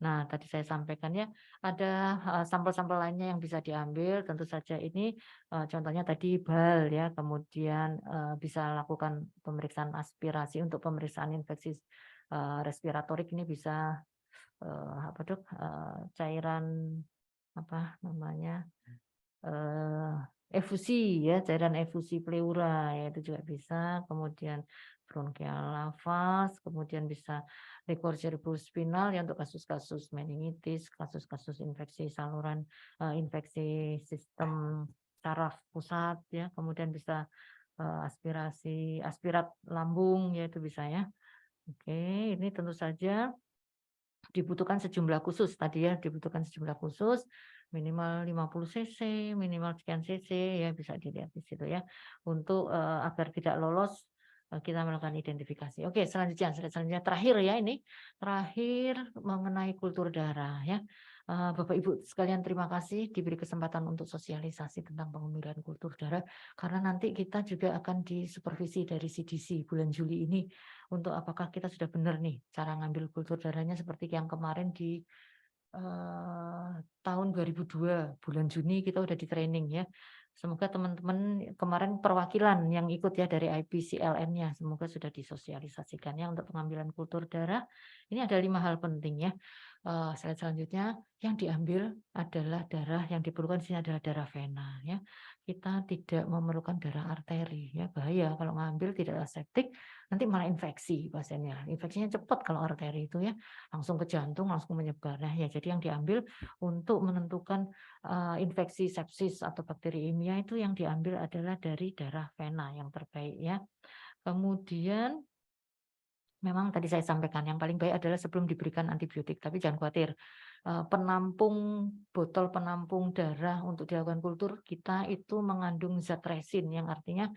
Nah, tadi saya sampaikan ya, ada sampel-sampel lainnya yang bisa diambil. Tentu saja ini contohnya tadi bal ya, kemudian bisa lakukan pemeriksaan aspirasi untuk pemeriksaan infeksi respiratorik. Ini bisa apa dok, cairan apa namanya, efusi ya, cairan efusi pleura ya, itu juga bisa. Kemudian bronchial lavas, kemudian bisa liquor cerebrospinal ya untuk kasus-kasus meningitis, kasus-kasus infeksi saluran, infeksi sistem saraf pusat ya, kemudian bisa aspirat lambung ya, itu bisa ya. Oke, ini tentu saja dibutuhkan sejumlah khusus tadi ya, dibutuhkan sejumlah khusus minimal 50 cc, minimal sekian cc ya, bisa dilihat di situ ya, untuk agar tidak lolos kita melakukan identifikasi. Oke, selanjutnya terakhir ya, ini terakhir mengenai kultur darah ya. Bapak Ibu sekalian, terima kasih diberi kesempatan untuk sosialisasi tentang pengambilan kultur darah, karena nanti kita juga akan disupervisi dari CDC bulan Juli ini untuk apakah kita sudah benar nih cara ngambil kultur darahnya, seperti yang kemarin di tahun 2002 bulan Juni kita udah di training ya. Semoga teman-teman kemarin perwakilan yang ikut ya dari IPCLN-nya, semoga sudah disosialisasikan ya untuk pengambilan kultur darah. Ini ada 5 hal penting ya. Slide selanjutnya, yang diambil adalah darah, yang diperlukan di sini adalah darah vena ya. Kita tidak memerlukan darah arteri ya, bahaya kalau ngambil tidak aseptik, nanti malah infeksi pasiennya. Infeksinya cepat kalau arteri itu ya, langsung ke jantung, langsung menyebar. Nah ya, jadi yang diambil untuk menentukan infeksi sepsis atau bakteriemia itu yang diambil adalah dari darah vena yang terbaik ya. Kemudian memang tadi saya sampaikan yang paling baik adalah sebelum diberikan antibiotik, tapi jangan khawatir. Botol penampung darah untuk dilakukan kultur kita itu mengandung zat resin, yang artinya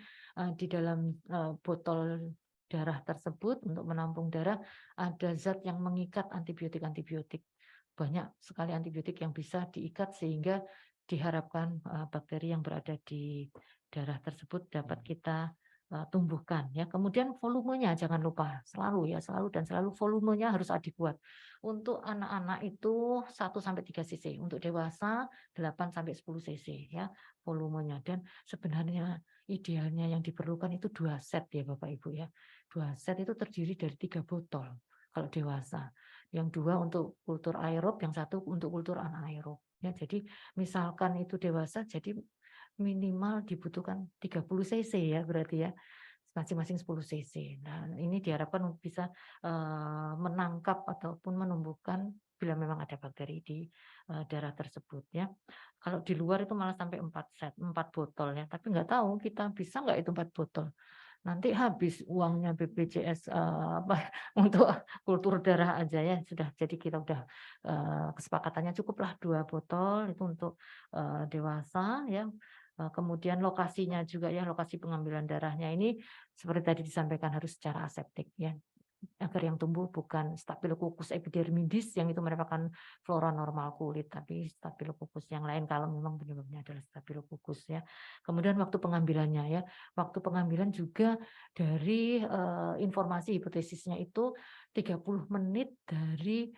di dalam botol darah tersebut untuk menampung darah ada zat yang mengikat antibiotik-antibiotik. Banyak sekali antibiotik yang bisa diikat sehingga diharapkan bakteri yang berada di darah tersebut dapat kita tumbuhkan ya. Kemudian volumenya jangan lupa, selalu volumenya harus adekuat. Untuk anak-anak itu 1-3 cc, untuk dewasa 8-10 cc ya volumenya. Dan sebenarnya idealnya yang diperlukan itu 2 set ya Bapak Ibu ya. 2 set itu terdiri dari 3 botol kalau dewasa. yang 2 untuk kultur aerob, yang 1 untuk kultur anaerob. Ya, jadi misalkan itu dewasa, jadi minimal dibutuhkan 30 cc ya berarti ya, masing-masing 10 cc. Nah, ini diharapkan bisa menangkap ataupun menumbuhkan bila memang ada bakteri di darah tersebut ya. Kalau di luar itu malah sampai 4 botol ya, tapi nggak tahu kita bisa nggak itu 4 botol. Nanti habis uangnya BPJS untuk kultur darah aja ya sudah. Jadi kita udah kesepakatannya cukuplah 2 botol itu untuk dewasa ya. Kemudian lokasinya juga ya, lokasi pengambilan darahnya ini seperti tadi disampaikan harus secara aseptik ya, agar yang tumbuh bukan Staphylococcus epidermidis yang itu merupakan flora normal kulit, tapi Staphylococcus yang lain kalau memang penyebabnya adalah Staphylococcus ya. Kemudian waktu pengambilannya ya, waktu pengambilan juga dari informasi hipotesisnya itu 30 menit dari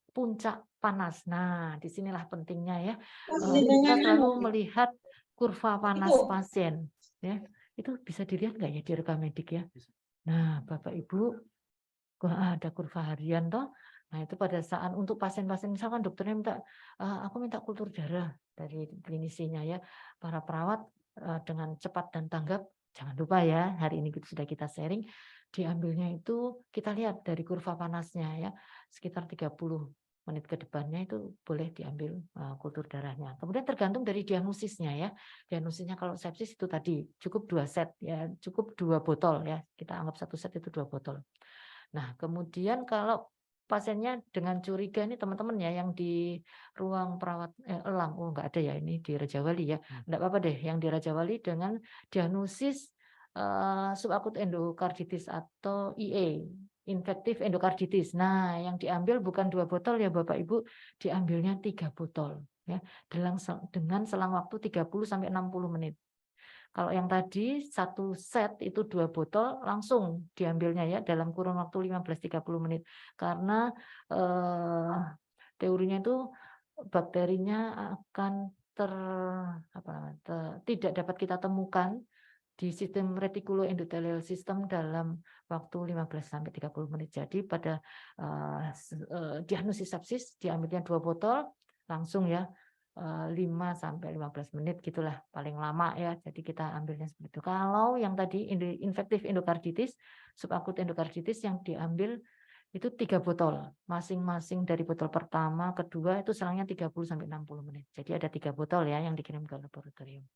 puncak panas. Nah, disinilah pentingnya ya. Kita selalu melihat kurva panas pasien ya. Itu bisa dilihat nggak ya di rekam medik ya? Nah, Bapak Ibu, ada kurva harian toh. Nah, itu pada saat untuk pasien-pasien misalkan dokternya minta aku minta kultur darah dari klinisinya ya. Para perawat dengan cepat dan tanggap, jangan lupa ya, hari ini sudah kita sharing, diambilnya itu kita lihat dari kurva panasnya ya, sekitar 30 menit ke depannya itu boleh diambil kultur darahnya. Kemudian tergantung dari diagnosisnya ya. Diagnosisnya kalau sepsis itu tadi cukup 2 set ya, cukup 2 botol ya. Kita anggap 1 set itu 2 botol. Nah, kemudian kalau pasiennya dengan curiga ini teman-teman ya yang di ruang perawat elang, oh enggak ada ya ini di Raja Wali ya. Enggak apa-apa deh yang di Raja Wali dengan diagnosis subakut endokarditis atau IE, infektif endokarditis. Nah, yang diambil bukan 2 botol ya Bapak Ibu, diambilnya 3 botol ya dengan selang waktu 30 sampai 60 menit. Kalau yang tadi 1 set itu 2 botol langsung diambilnya ya dalam kurun waktu 15-30 menit. Karena teorinya itu bakterinya akan tidak dapat kita temukan di sistem retikuloendotelial system dalam waktu 15-30 menit. Jadi pada diagnosis sepsis diambilnya 2 botol langsung ya 5-15 menit gitulah paling lama ya. Jadi kita ambilnya seperti itu. Kalau yang tadi infektif endokarditis, subakut endokarditis yang diambil itu 3 botol. Masing-masing dari botol pertama, kedua itu selangnya 30-60 menit. Jadi ada 3 botol ya yang dikirim ke laboratorium.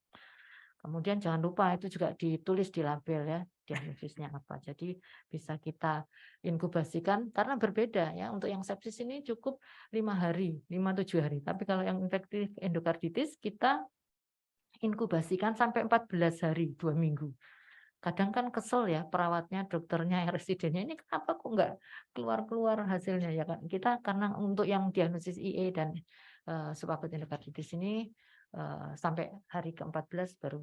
Kemudian jangan lupa itu juga ditulis di label ya, diagnosisnya apa. Jadi bisa kita inkubasikan karena berbeda ya. Untuk yang sepsis ini cukup 5 hari, 5-7 hari. Tapi kalau yang infektif endokarditis kita inkubasikan sampai 14 hari, 2 minggu. Kadang kan kesel ya perawatnya, dokternya, residennya ini kenapa kok nggak keluar-keluar hasilnya ya kan. Kita karena untuk yang diagnosis IE dan subakut endokarditis ini sampai hari ke-14 baru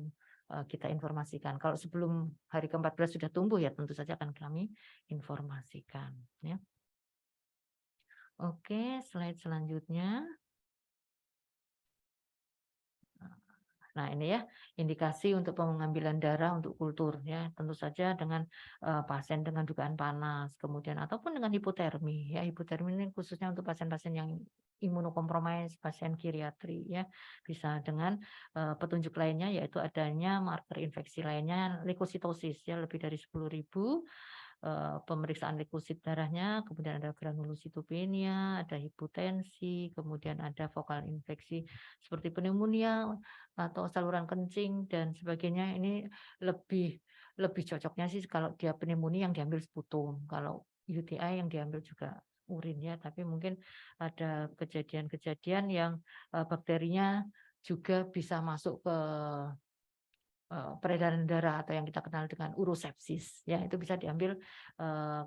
kita informasikan. Kalau sebelum hari ke-14 sudah tumbuh ya tentu saja akan kami informasikan ya. Oke, slide selanjutnya. Nah, ini ya indikasi untuk pengambilan darah untuk kultur ya, tentu saja dengan pasien dengan dugaan panas, kemudian ataupun dengan hipotermi ya. Hipotermi ini khususnya untuk pasien-pasien yang imunokompromis, pasien geriatri ya. Bisa dengan petunjuk lainnya yaitu adanya marker infeksi lainnya leukositosis ya lebih dari 10.000. Pemeriksaan leukosit darahnya, kemudian ada granulositopenia, ada hipotensi, kemudian ada vokal infeksi seperti pneumonia atau saluran kencing dan sebagainya. Ini lebih cocoknya sih kalau dia pneumonia yang diambil sputum, kalau UTI yang diambil juga urin ya, tapi mungkin ada kejadian-kejadian yang bakterinya juga bisa masuk ke peredaran darah atau yang kita kenal dengan urosepsis ya, itu bisa diambil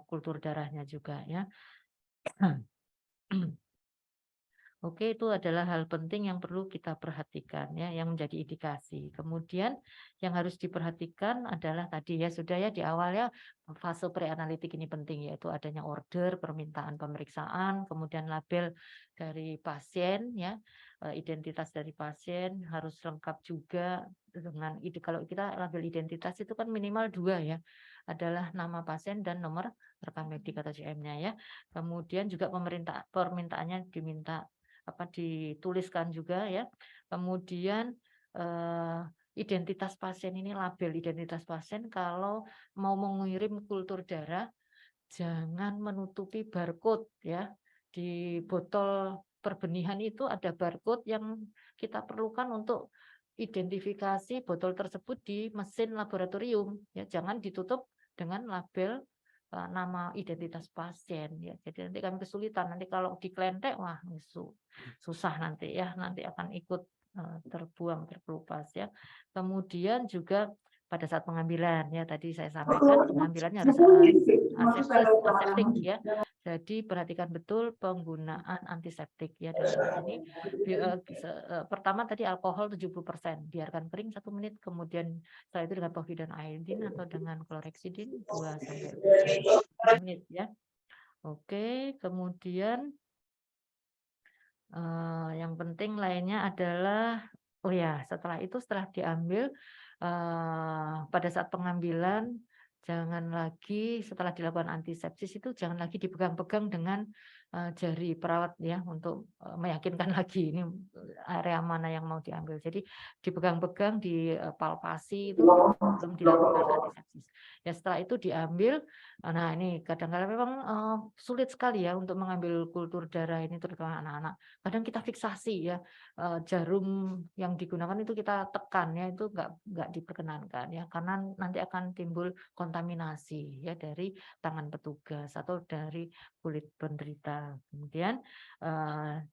kultur darahnya juga ya. Oke, itu adalah hal penting yang perlu kita perhatikan ya, yang menjadi indikasi. Kemudian yang harus diperhatikan adalah tadi ya sudah ya di awal ya fase preanalitik ini penting yaitu adanya order, permintaan pemeriksaan, kemudian label dari pasien ya. identitas dari pasien harus lengkap juga dengan kalau kita label identitas itu kan minimal 2 ya, adalah nama pasien dan nomor rekam medik atau CM-nya ya. Kemudian juga permintaannya diminta dituliskan juga ya. Kemudian identitas pasien ini, label identitas pasien kalau mau mengirim kultur darah jangan menutupi barcode ya. Di botol perbenihan itu ada barcode yang kita perlukan untuk identifikasi botol tersebut di mesin laboratorium ya. Jangan ditutup dengan label nama identitas pasien ya. Jadi nanti kami kesulitan, nanti kalau diklentek wah susah nanti ya, nanti akan ikut terbuang, terkelupas ya. Kemudian juga pada saat pengambilan ya, tadi saya sampaikan pengambilannya harus aseptik ya. Jadi perhatikan betul penggunaan antiseptik ya dalam hal ini. Pertama tadi alkohol 70%, biarkan kering 1 menit, kemudian setelah itu dengan povidone iodine atau dengan chlorhexidine 2 sampai 4 menit ya. Oke, kemudian yang penting lainnya adalah setelah itu setelah diambil pada saat pengambilan jangan lagi setelah dilakukan antisepsis itu jangan lagi dipegang-pegang dengan jari perawat ya untuk meyakinkan lagi ini area mana yang mau diambil. Jadi dipegang-pegang, dipalpasi itu belum dilakukan antisepsis. Ya setelah itu diambil. Nah ini kadang-kadang memang sulit sekali ya untuk mengambil kultur darah ini terutama anak-anak. Kadang kita fiksasi ya jarum yang digunakan itu kita tekan ya, itu nggak diperkenankan ya karena nanti akan timbul kontaminasi ya dari tangan petugas atau dari kulit penderita. Kemudian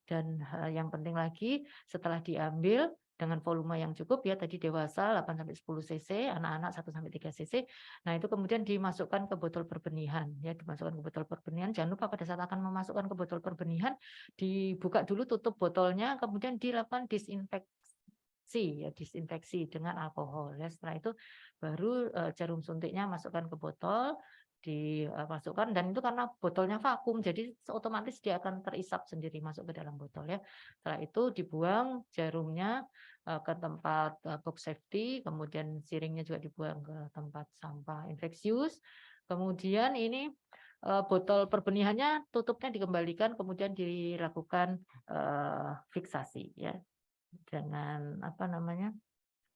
dan yang penting lagi setelah diambil dengan volume yang cukup ya, tadi dewasa 8 sampai 10 cc, anak-anak 1 sampai 3 cc. Nah, itu kemudian dimasukkan ke botol perbenihan ya, dimasukkan ke botol perbenihan. Jangan lupa pada saat akan memasukkan ke botol perbenihan dibuka dulu tutup botolnya, kemudian dilakukan disinfeksi dengan alkohol ya. Setelah itu baru jarum suntiknya masukkan ke botol, dimasukkan, dan itu karena botolnya vakum jadi otomatis dia akan terisap sendiri masuk ke dalam botol ya. Setelah itu dibuang jarumnya ke tempat box safety, kemudian siringnya juga dibuang ke tempat sampah infeksius. Kemudian ini botol perbenihannya tutupnya dikembalikan, kemudian dilakukan fiksasi ya dengan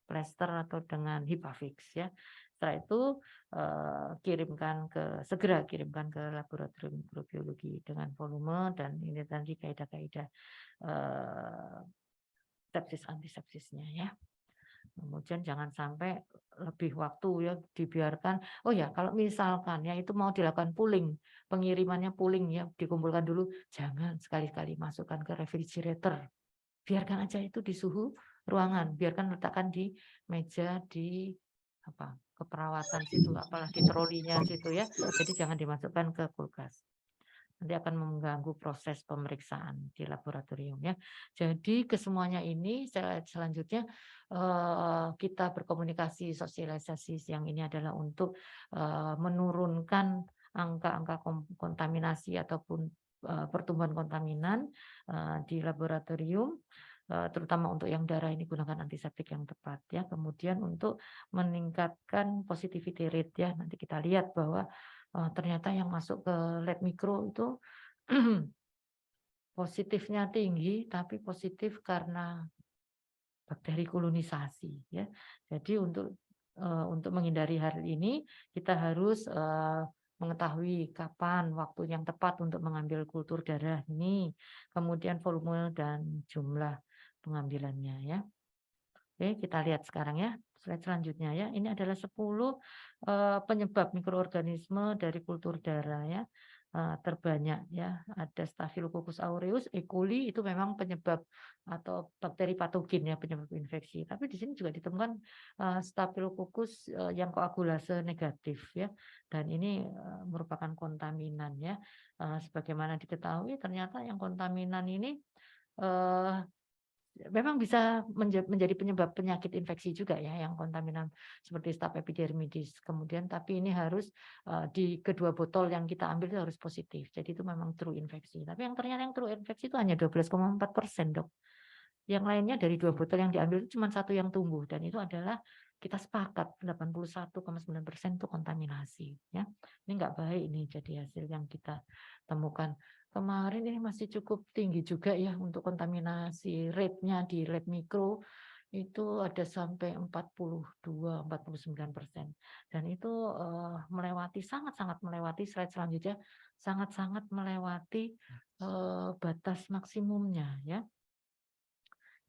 plester atau dengan Hipafix ya. Setelah itu segera kirimkan ke laboratorium mikrobiologi dengan volume dan ini tadi kaidah-kaidah sepsis antisepsisnya ya. Kemudian jangan sampai lebih waktu ya dibiarkan. Oh ya, kalau misalkan ya itu mau dilakukan pooling, pengirimannya pooling ya, dikumpulkan dulu, jangan sekali-kali masukkan ke refrigerator. Biarkan aja itu di suhu ruangan, biarkan letakkan di meja di keperawatan situ, apalagi trolinya situ ya. Jadi jangan dimasukkan ke kulkas. Nanti akan mengganggu proses pemeriksaan di laboratorium ya. Jadi kesemuanya ini selanjutnya kita berkomunikasi, sosialisasi yang ini adalah untuk menurunkan angka-angka kontaminasi ataupun pertumbuhan kontaminan di laboratorium, terutama untuk yang darah ini gunakan antiseptik yang tepat ya. Kemudian untuk meningkatkan positivity rate ya, nanti kita lihat bahwa ternyata yang masuk ke lab mikro itu positifnya tinggi, tapi positif karena bakteri kolonisasi ya. Jadi untuk menghindari hal ini kita harus mengetahui kapan waktu yang tepat untuk mengambil kultur darah ini, kemudian volume dan jumlah pengambilannya ya. Oke, kita lihat sekarang ya, slide selanjutnya ya. Ini adalah 10 penyebab mikroorganisme dari kultur darah ya. Terbanyak ya, ada Staphylococcus aureus, E. coli itu memang penyebab atau bakteri patogen ya, penyebab infeksi. Tapi di sini juga ditemukan Staphylococcus yang koagulase negatif ya, dan ini merupakan kontaminan ya. Sebagaimana diketahui ternyata yang kontaminan ini memang bisa menjadi penyebab penyakit infeksi juga ya, yang kontaminan seperti Staph epidermidis. Kemudian tapi ini harus di kedua botol yang kita ambil itu harus positif. Jadi itu memang true infeksi. Tapi yang ternyata yang true infeksi itu hanya 12,4%, Dok. Yang lainnya dari 2 botol yang diambil itu cuma 1 yang tumbuh, dan itu adalah kita sepakat 81,9% itu kontaminasi ya. Ini enggak baik ini jadi hasil yang kita temukan. Kemarin ini masih cukup tinggi juga ya untuk kontaminasi rate-nya di lab mikro itu ada sampai 42-49%. Dan itu melewati sangat-sangat melewati slide selanjutnya, sangat-sangat melewati batas maksimumnya ya.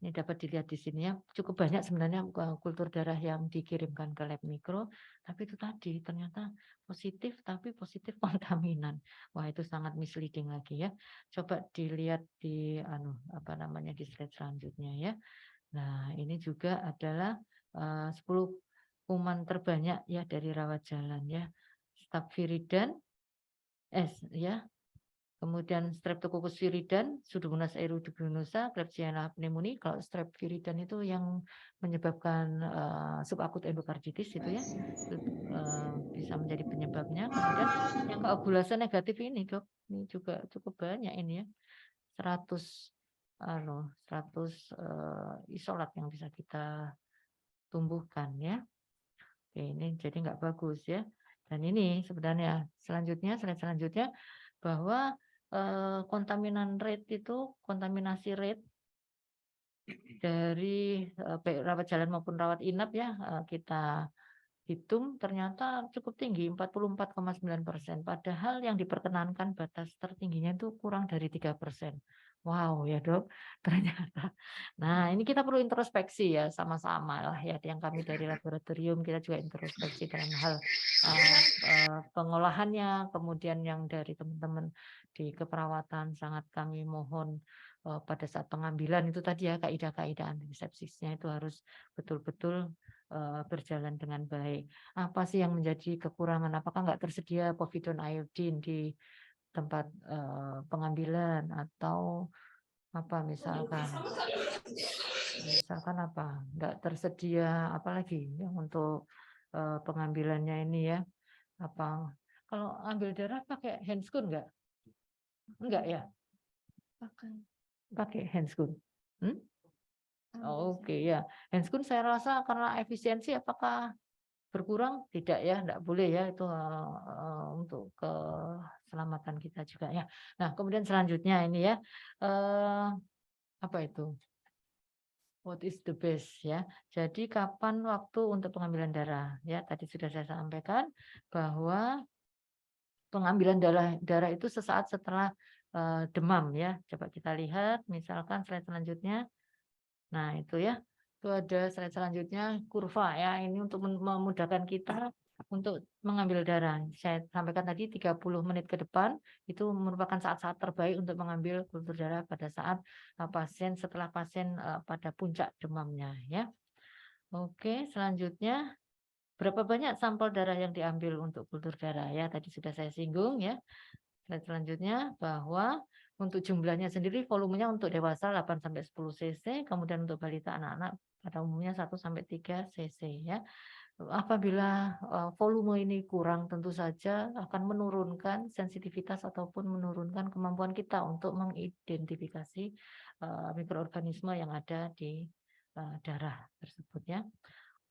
Ini dapat dilihat di sini ya, cukup banyak sebenarnya kultur darah yang dikirimkan ke lab mikro, tapi itu tadi ternyata positif, tapi positif kontaminan. Wah, itu sangat misleading lagi ya. Coba dilihat di di slide selanjutnya ya. Nah, ini juga adalah 10 kuman terbanyak ya dari rawat jalan ya. Staphyridan ya. Kemudian Streptococcus viridans, Pseudomonas aeruginosa, Klebsiella pneumoniae. Kalau Strep viridan itu yang menyebabkan subakut endokarditis itu ya, bisa menjadi penyebabnya. Kemudian yang keobulasan negatif ini dok, ini juga cukup banyak ini ya, 100 isolat yang bisa kita tumbuhkan ya. Oke, ini jadi nggak bagus ya. Dan ini sebenarnya slide selanjutnya bahwa kontaminasi rate dari baik rawat jalan maupun rawat inap ya, kita hitung ternyata cukup tinggi 44,9%. Padahal yang diperkenankan batas tertingginya itu kurang dari 3%. Wow ya dok, ternyata. Nah ini kita perlu introspeksi ya sama-sama lah ya, yang kami dari laboratorium kita juga introspeksi dalam hal pengolahannya, kemudian yang dari teman-teman di keperawatan sangat kami mohon pada saat pengambilan itu tadi ya kaidah-kaidah antisepsisnya itu harus betul-betul berjalan dengan baik. Apa sih yang menjadi kekurangan? Apakah nggak tersedia povidone iodine di tempat pengambilan atau apa misalkan apa nggak tersedia apalagi yang untuk pengambilannya ini ya, apa kalau ambil darah pakai handscoon enggak ya, pakai handscoon Oke ya, handscoon saya rasa karena efisiensi apakah berkurang? Tidak ya, enggak boleh ya itu untuk keselamatan kita juga ya. Nah, kemudian selanjutnya ini ya, apa itu? What is the best ya? Jadi kapan waktu untuk pengambilan darah? Ya, tadi sudah saya sampaikan bahwa pengambilan darah itu sesaat setelah demam ya. Coba kita lihat misalkan slide selanjutnya. Nah, itu ya. Itu ada slide selanjutnya kurva ya. Ini untuk memudahkan kita untuk mengambil darah. Saya sampaikan tadi 30 menit ke depan itu merupakan saat-saat terbaik untuk mengambil kultur darah pada saat setelah pasien pada puncak demamnya ya. Oke, selanjutnya berapa banyak sampel darah yang diambil untuk kultur darah ya. Tadi sudah saya singgung ya. Slide selanjutnya bahwa untuk jumlahnya sendiri volumenya untuk dewasa 8-10 cc, kemudian untuk balita anak-anak pada umumnya 1-3 cc ya. Apabila volume ini kurang tentu saja akan menurunkan sensitivitas ataupun menurunkan kemampuan kita untuk mengidentifikasi mikroorganisme yang ada di darah tersebut ya.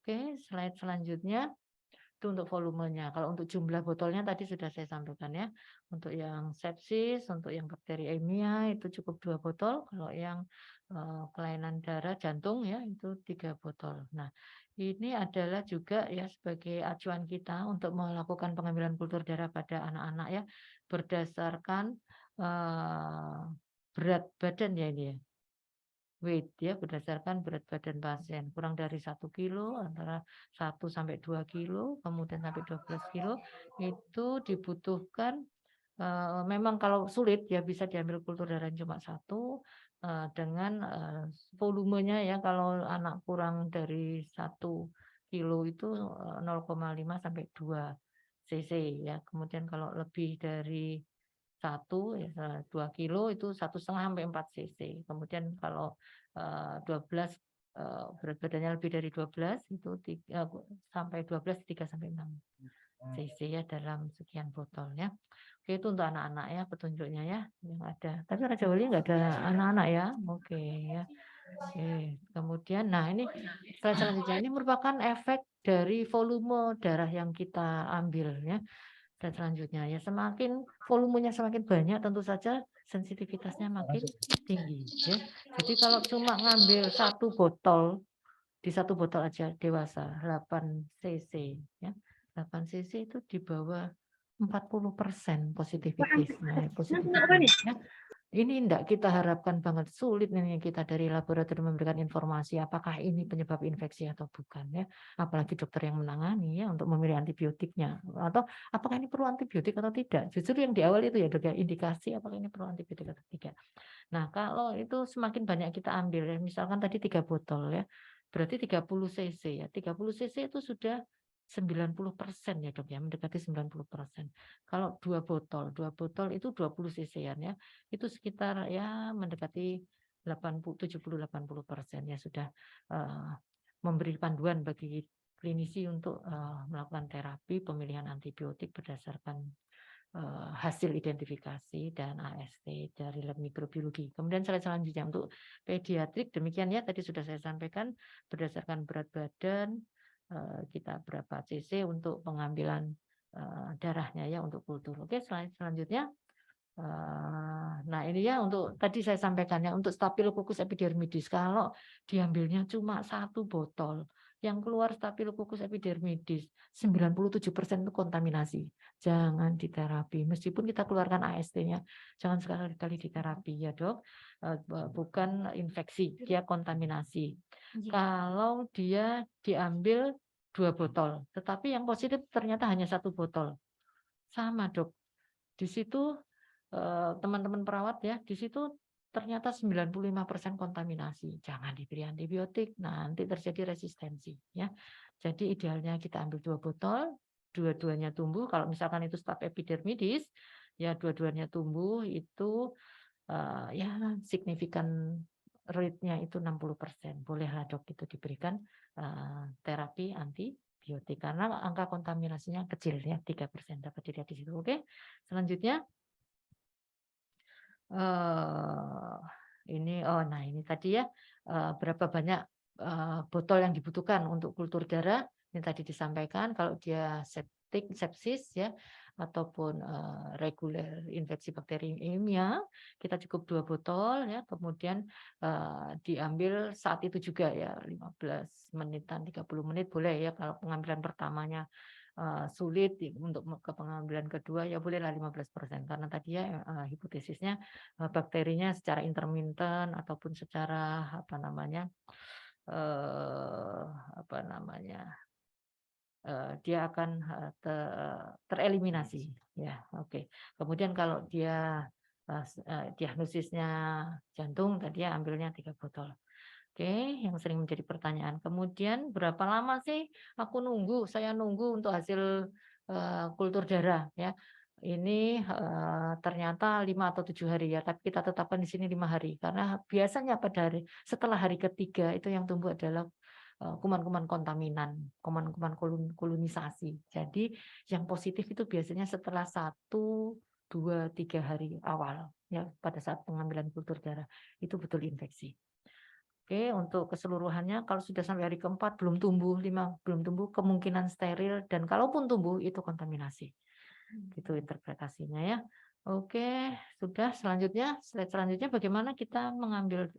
Oke, slide selanjutnya. Itu untuk volumenya. Kalau untuk jumlah botolnya tadi sudah saya sampaikan ya. Untuk yang sepsis, untuk yang bakteriemia itu cukup 2 botol. Kalau yang kelainan darah jantung ya itu 3 botol. Nah, ini adalah juga ya sebagai acuan kita untuk melakukan pengambilan kultur darah pada anak-anak ya berdasarkan berat badan ya ini ya. Weight ya berdasarkan berat badan pasien kurang dari 1 kilo, antara 1-2 kilo, kemudian sampai 12 kilo itu dibutuhkan memang kalau sulit ya bisa diambil kultur darah cuma 1 dengan volumenya ya kalau anak kurang dari 1 kilo itu 0,5 sampai 2 cc ya. Kemudian kalau lebih dari 2 kilo itu 1,5 sampai 4 cc. Kemudian kalau 12 berat badannya lebih dari 12 itu sampai 12 3 sampai 6 cc ya dalam sekian botol ya. Oke, itu untuk anak-anak ya petunjuknya ya yang ada. Tapi Raja Wali nggak ada anak-anak ya. Oke ya. Oke, kemudian, nah ini slide selanjutnya ini merupakan efek dari volume darah yang kita ambil ya. Slide selanjutnya ya, semakin volumenya semakin banyak, tentu saja sensitivitasnya makin tinggi ya. Jadi kalau cuma ngambil satu botol, di satu botol aja dewasa 8 cc ya, 8 cc itu di bawah 40% positivitasnya, positivitasnya. Ini enggak kita harapkan banget, sulit nih kita dari laboratorium memberikan informasi apakah ini penyebab infeksi atau bukan ya. Apalagi dokter yang menangani ya untuk memilih antibiotiknya atau apakah ini perlu antibiotik atau tidak. Justru yang di awal itu ya dok ya, indikasi apakah ini perlu antibiotik atau tidak. Nah, kalau itu semakin banyak kita ambil ya, misalkan tadi 3 botol ya, berarti 30 cc ya. 30 cc itu sudah 90% ya dok ya, mendekati 90%. Kalau 2 botol itu 20 cc-an ya, itu sekitar ya mendekati 70-80% ya sudah memberi panduan bagi klinisi untuk melakukan terapi pemilihan antibiotik berdasarkan hasil identifikasi dan AST dari lab mikrobiologi. Kemudian slide selanjutnya untuk pediatrik demikian ya, tadi sudah saya sampaikan berdasarkan berat badan kita berapa cc untuk pengambilan darahnya ya untuk kultur. Oke, slide selanjutnya. Nah ini ya untuk tadi saya sampaikan ya untuk Staphylococcus epidermidis kalau diambilnya cuma 1 botol yang keluar Staphylococcus epidermidis 97% itu kontaminasi. Jangan diterapi meskipun kita keluarkan AST-nya, jangan sekali-kali diterapi ya dok. Bukan infeksi, dia kontaminasi. Kalau dia diambil 2 botol, tetapi yang positif ternyata hanya 1 botol, sama dok. Di situ teman-teman perawat ya, di situ ternyata 95% kontaminasi. Jangan diberi antibiotik, nanti terjadi resistensi ya. Jadi idealnya kita ambil 2 botol, dua-duanya tumbuh. Kalau misalkan itu Staph epidermidis, ya dua-duanya tumbuh itu ya signifikan rate-nya itu 60%. Bolehlah dok itu diberikan terapi antibiotik karena angka kontaminasinya kecil ya, 3% dapat dilihat di situ. Oke. Selanjutnya nah ini tadi ya berapa banyak botol yang dibutuhkan untuk kultur darah ini tadi disampaikan kalau dia sepsis ya ataupun reguler infeksi bakteriemia kita cukup 2 botol ya kemudian diambil saat itu juga ya 15 menitan 30 menit boleh ya kalau pengambilan pertamanya sulit untuk ke pengambilan kedua ya bolehlah 15% karena tadi ya hipotesisnya bakterinya secara intermittent ataupun secara dia akan tereliminasi ya oke. Kemudian kalau dia diagnosisnya jantung tadi ya ambilnya 3 botol. Oke, yang sering menjadi pertanyaan. Kemudian berapa lama sih saya nunggu untuk hasil kultur darah ya. Ini ternyata 5 atau 7 hari ya, tapi kita tetapkan di sini 5 hari karena biasanya setelah hari ketiga itu yang tumbuh adalah kuman-kuman kontaminan, kuman-kuman kolonisasi. Jadi yang positif itu biasanya setelah 1, 2, 3 hari awal ya pada saat pengambilan kultur darah itu betul infeksi. Oke, untuk keseluruhannya kalau sudah sampai hari keempat belum tumbuh, 5 belum tumbuh, kemungkinan steril dan kalaupun tumbuh itu kontaminasi. Itu interpretasinya ya. Oke, sudah slide selanjutnya bagaimana kita mengambil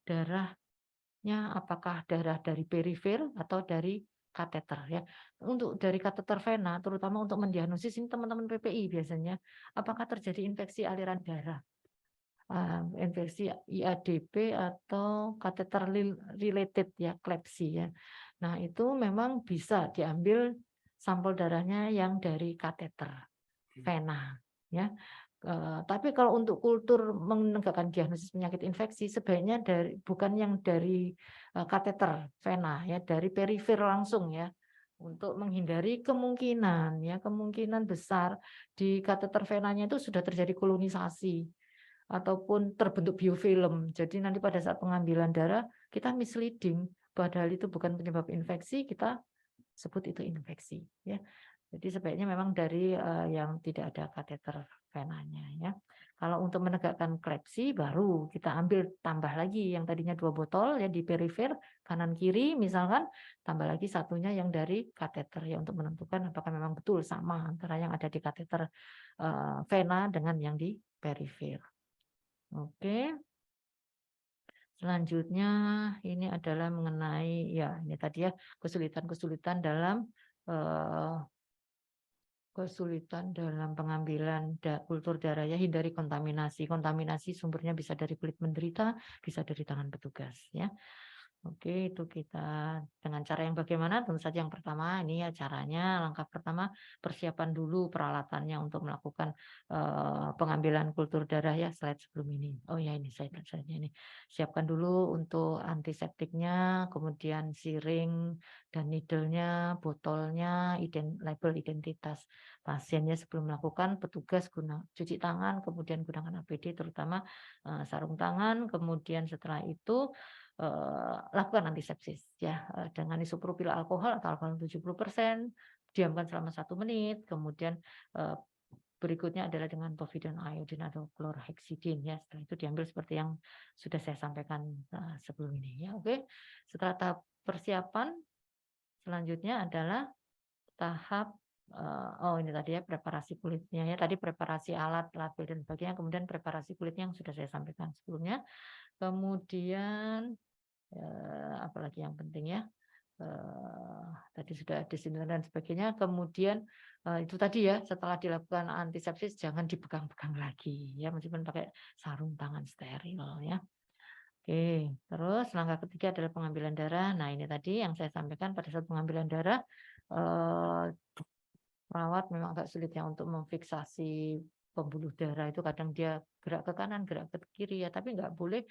darahnya apakah darah dari perifer atau dari kateter ya. Untuk dari kateter vena terutama untuk mendiagnosis ini teman-teman PPI biasanya apakah terjadi infeksi aliran darah. Infeksi IADP atau catheter related ya, CLEPSI ya. Nah, itu memang bisa diambil sampel darahnya yang dari kateter vena ya. Tapi kalau untuk kultur menegakkan diagnosis penyakit infeksi sebaiknya bukan yang dari kateter vena ya, dari perifer langsung ya. Untuk menghindari kemungkinan besar di kateter venanya itu sudah terjadi kolonisasi ataupun terbentuk biofilm. Jadi nanti pada saat pengambilan darah kita misleading, padahal itu bukan penyebab infeksi, kita sebut itu infeksi. Ya, Jadi sebaiknya memang dari yang tidak ada kateter venanya ya. Kalau untuk menegakkan klepsi baru kita ambil tambah lagi yang tadinya 2 botol ya di perifer kanan kiri misalkan, tambah lagi satunya yang dari kateter ya untuk menentukan apakah memang betul sama antara yang ada di kateter vena dengan yang di perifer. Oke. Selanjutnya ini adalah mengenai ya ini tadi ya kesulitan-kesulitan dalam pengambilan kultur darah ya, hindari kontaminasi. Kontaminasi sumbernya bisa dari kulit menderita, bisa dari tangan petugas ya. Oke, itu kita dengan cara yang bagaimana? Tentu saja yang pertama ini ya caranya, langkah pertama persiapan dulu peralatannya untuk melakukan pengambilan kultur darah ya, slide sebelum ini. Oh ya ini slide-nya ini. Siapkan dulu untuk antiseptiknya, kemudian siring dan needle-nya, botolnya, label identitas pasiennya sebelum melakukan, petugas cuci tangan, kemudian gunakan APD terutama sarung tangan, kemudian setelah itu lakukan antisepsis ya dengan isopropil alkohol atau alkohol 70%, diamkan selama 1 menit, kemudian berikutnya adalah dengan povidone iodine atau chlorhexidine ya. Setelah itu diambil seperti yang sudah saya sampaikan sebelum ini ya. Oke. Setelah tahap persiapan selanjutnya adalah tahap ini tadi ya preparasi kulitnya ya. Tadi preparasi alat, label dan sebagainya, kemudian preparasi kulitnya yang sudah saya sampaikan sebelumnya. Kemudian apalagi yang penting ya, tadi sudah disinfektan dan sebagainya. Kemudian itu tadi ya, setelah dilakukan antisepsis jangan dipegang-pegang lagi ya, meskipun pakai sarung tangan steril ya. Oke, terus langkah ketiga adalah pengambilan darah. Nah ini tadi yang saya sampaikan pada saat pengambilan darah, perawat memang agak sulit ya untuk memfiksasi pembuluh darah itu, kadang dia gerak ke kanan, gerak ke kiri ya, tapi nggak boleh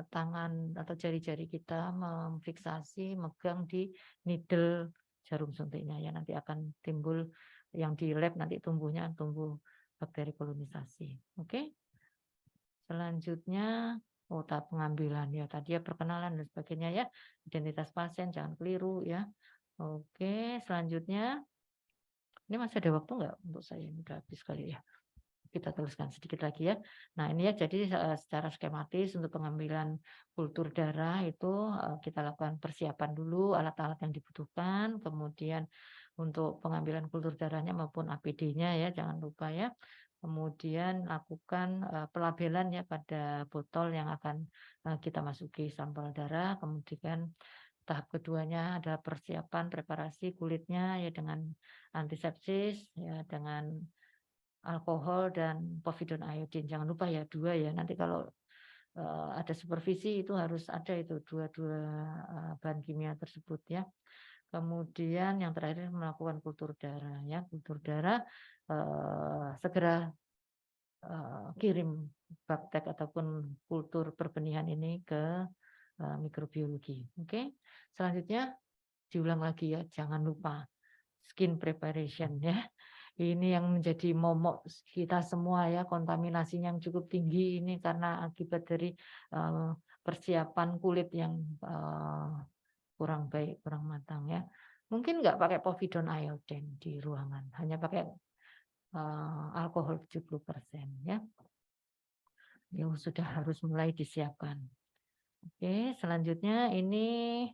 tangan atau jari-jari kita memfiksasi, megang di needle jarum suntiknya ya, nanti akan timbul yang di lab nanti tumbuh bakteri kolonisasi. Oke. Selanjutnya tahap pengambilan ya, tadi ya perkenalan dan sebagainya ya, identitas pasien jangan keliru ya. Oke, selanjutnya ini masih ada waktu nggak untuk saya? Ini udah habis kali ya. Kita teruskan sedikit lagi ya. Nah ini ya jadi secara skematis untuk pengambilan kultur darah itu kita lakukan persiapan dulu alat-alat yang dibutuhkan. Kemudian untuk pengambilan kultur darahnya maupun APD-nya ya jangan lupa ya. Kemudian lakukan pelabelan ya pada botol yang akan kita masuki sampel darah. Kemudian tahap keduanya adalah persiapan preparasi kulitnya ya dengan antisepsis ya dengan alkohol dan povidone iodine. Jangan lupa ya 2 ya. Nanti kalau ada supervisi itu harus ada itu dua bahan kimia tersebut ya. Kemudian yang terakhir melakukan kultur darah ya. Kultur darah segera kirim baptek ataupun kultur perbenihan ini ke mikrobiologi. Oke. Selanjutnya diulang lagi ya, jangan lupa skin preparation ya. Ini yang menjadi momok kita semua ya, kontaminasinya yang cukup tinggi ini karena akibat dari persiapan kulit yang kurang baik, kurang matang ya. Mungkin nggak pakai povidone iodine di ruangan, hanya pakai alkohol 70% ya. Yang sudah harus mulai disiapkan. Oke, selanjutnya ini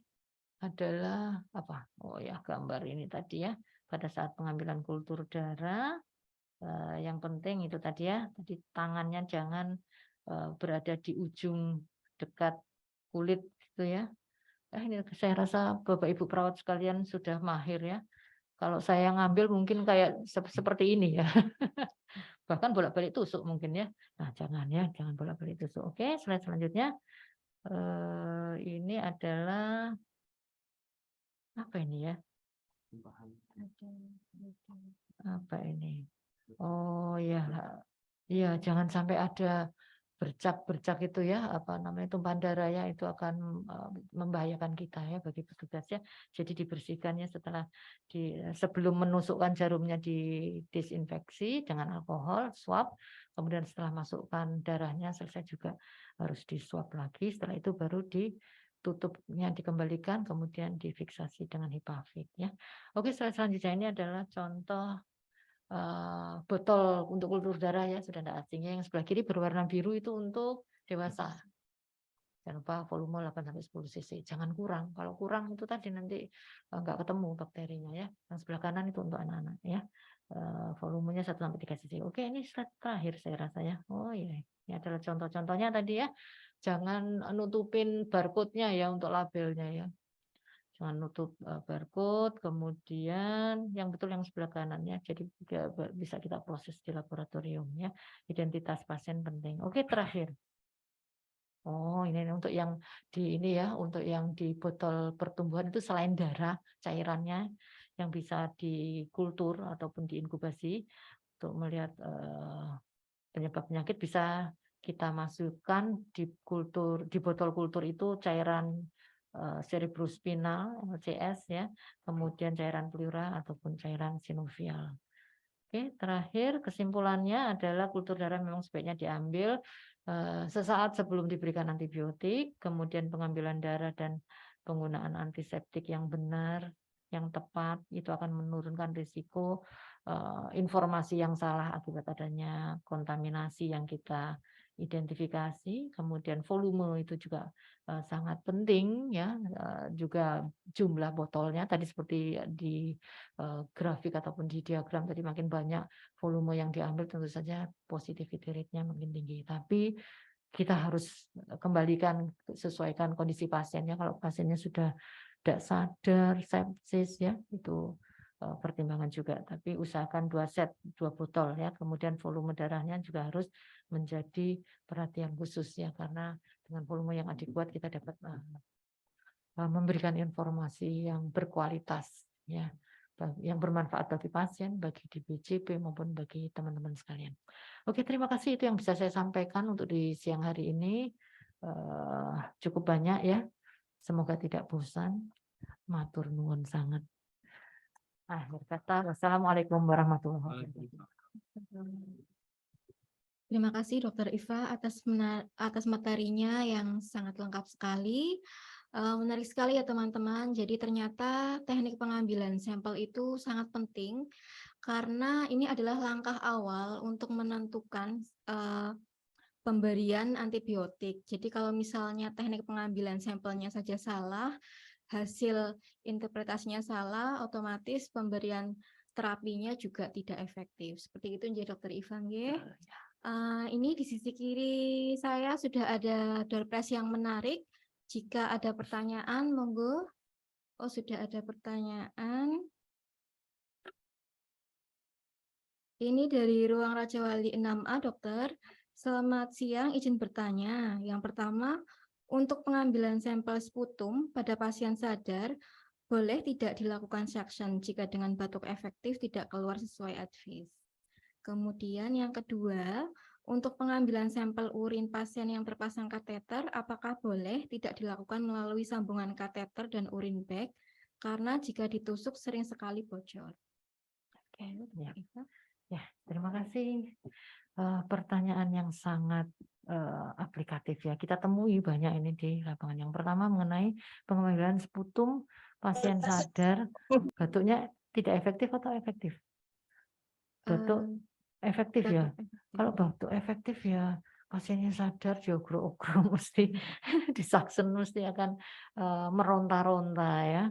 adalah apa? Oh ya, gambar ini tadi ya. Pada saat pengambilan kultur darah, yang penting itu tadi ya, tadi tangannya jangan berada di ujung dekat kulit gitu ya. Ini saya rasa Bapak Ibu perawat sekalian sudah mahir ya. Kalau saya ngambil mungkin kayak seperti ini ya. Bahkan bolak-balik tusuk mungkin ya. Nah, jangan ya, jangan bolak-balik tusuk. Oke, slide selanjutnya. Ini adalah apa ini ya? Apa ini? Oh ya, ya jangan sampai ada bercak-bercak itu ya, apa namanya tumpahan darah ya, itu akan membahayakan kita ya bagi petugas ya. Jadi dibersihkannya sebelum menusukkan jarumnya didisinfeksi dengan alkohol, swab, kemudian setelah masukkan darahnya selesai juga harus diswab lagi. Setelah itu baru tutupnya dikembalikan, kemudian difiksasi dengan hipafik ya. Oke, slide selanjutnya ini adalah contoh botol untuk kultur darah ya, sudah tidak asing ya. Yang sebelah kiri berwarna biru itu untuk dewasa. Jangan lupa volume 8-10 cc. Jangan kurang. Kalau kurang itu tadi nanti nggak ketemu bakterinya ya. Yang sebelah kanan itu untuk anak-anak ya. Volumenya 1-3 cc. Oke, ini slide terakhir saya rasa ya. Oh iya, ini adalah contoh-contohnya tadi ya. Jangan nutupin barcode-nya ya untuk labelnya ya. Jangan nutup barcode, kemudian yang betul yang sebelah kanannya, jadi bisa kita proses di laboratorium ya. Identitas pasien penting. Oke, terakhir. Oh, ini untuk yang di ini ya, untuk yang di botol pertumbuhan itu selain darah, cairannya yang bisa dikultur ataupun diinkubasi untuk melihat penyebab penyakit bisa kita masukkan di botol kultur itu cairan cerebrospinal LCS ya, kemudian cairan pleura ataupun cairan sinovial. Oke, terakhir kesimpulannya adalah kultur darah memang sebaiknya diambil sesaat sebelum diberikan antibiotik, kemudian pengambilan darah dan penggunaan antiseptik yang benar, yang tepat, itu akan menurunkan risiko informasi yang salah akibat adanya kontaminasi yang kita identifikasi, kemudian volume itu juga sangat penting ya, juga jumlah botolnya tadi seperti di grafik ataupun di diagram tadi makin banyak volume yang diambil tentu saja positivity rate-nya makin tinggi. Tapi kita harus kembalikan sesuaikan kondisi pasiennya. Kalau pasiennya sudah tidak sadar, sepsis ya itu pertimbangan juga. Tapi usahakan 2 botol ya. Kemudian volume darahnya juga harus menjadi perhatian khusus ya, karena dengan volume yang adekuat kita dapat memberikan informasi yang berkualitas ya, yang bermanfaat bagi pasien, bagi DPJP maupun bagi teman-teman sekalian. Oke, terima kasih, itu yang bisa saya sampaikan untuk di siang hari ini. Cukup banyak ya. Semoga tidak bosan. Matur nuwun sangat. Akhir kata, wassalamualaikum warahmatullahi wabarakatuh. Terima kasih Dr. Iva atas materinya yang sangat lengkap sekali. Menarik sekali ya teman-teman. Jadi ternyata teknik pengambilan sampel itu sangat penting karena ini adalah langkah awal untuk menentukan pemberian antibiotik. Jadi kalau misalnya teknik pengambilan sampelnya saja salah, hasil interpretasinya salah, otomatis pemberian terapinya juga tidak efektif. Seperti itu jadi Dr. Ivan ya. Ini di sisi kiri saya sudah ada door prize yang menarik. Jika ada pertanyaan, monggo. Oh, sudah ada pertanyaan. Ini dari Ruang Raja Wali 6A, Dokter. Selamat siang, izin bertanya. Yang pertama, untuk pengambilan sampel sputum pada pasien sadar, boleh tidak dilakukan suction jika dengan batuk efektif tidak keluar sesuai advis. Kemudian yang kedua, untuk pengambilan sampel urin pasien yang terpasang kateter, apakah boleh tidak dilakukan melalui sambungan kateter dan urin bag? Karena jika ditusuk sering sekali bocor. Oke, ya, terima kasih. Pertanyaan yang sangat aplikatif ya. Kita temui banyak ini di lapangan. Yang pertama mengenai pengambilan sputum pasien sadar, batuknya tidak efektif atau efektif? Batuk efektif ya. Kalau batuk efektif ya pasiennya sadar, diogro-ogro mesti disaksen, mesti akan meronta-ronta ya.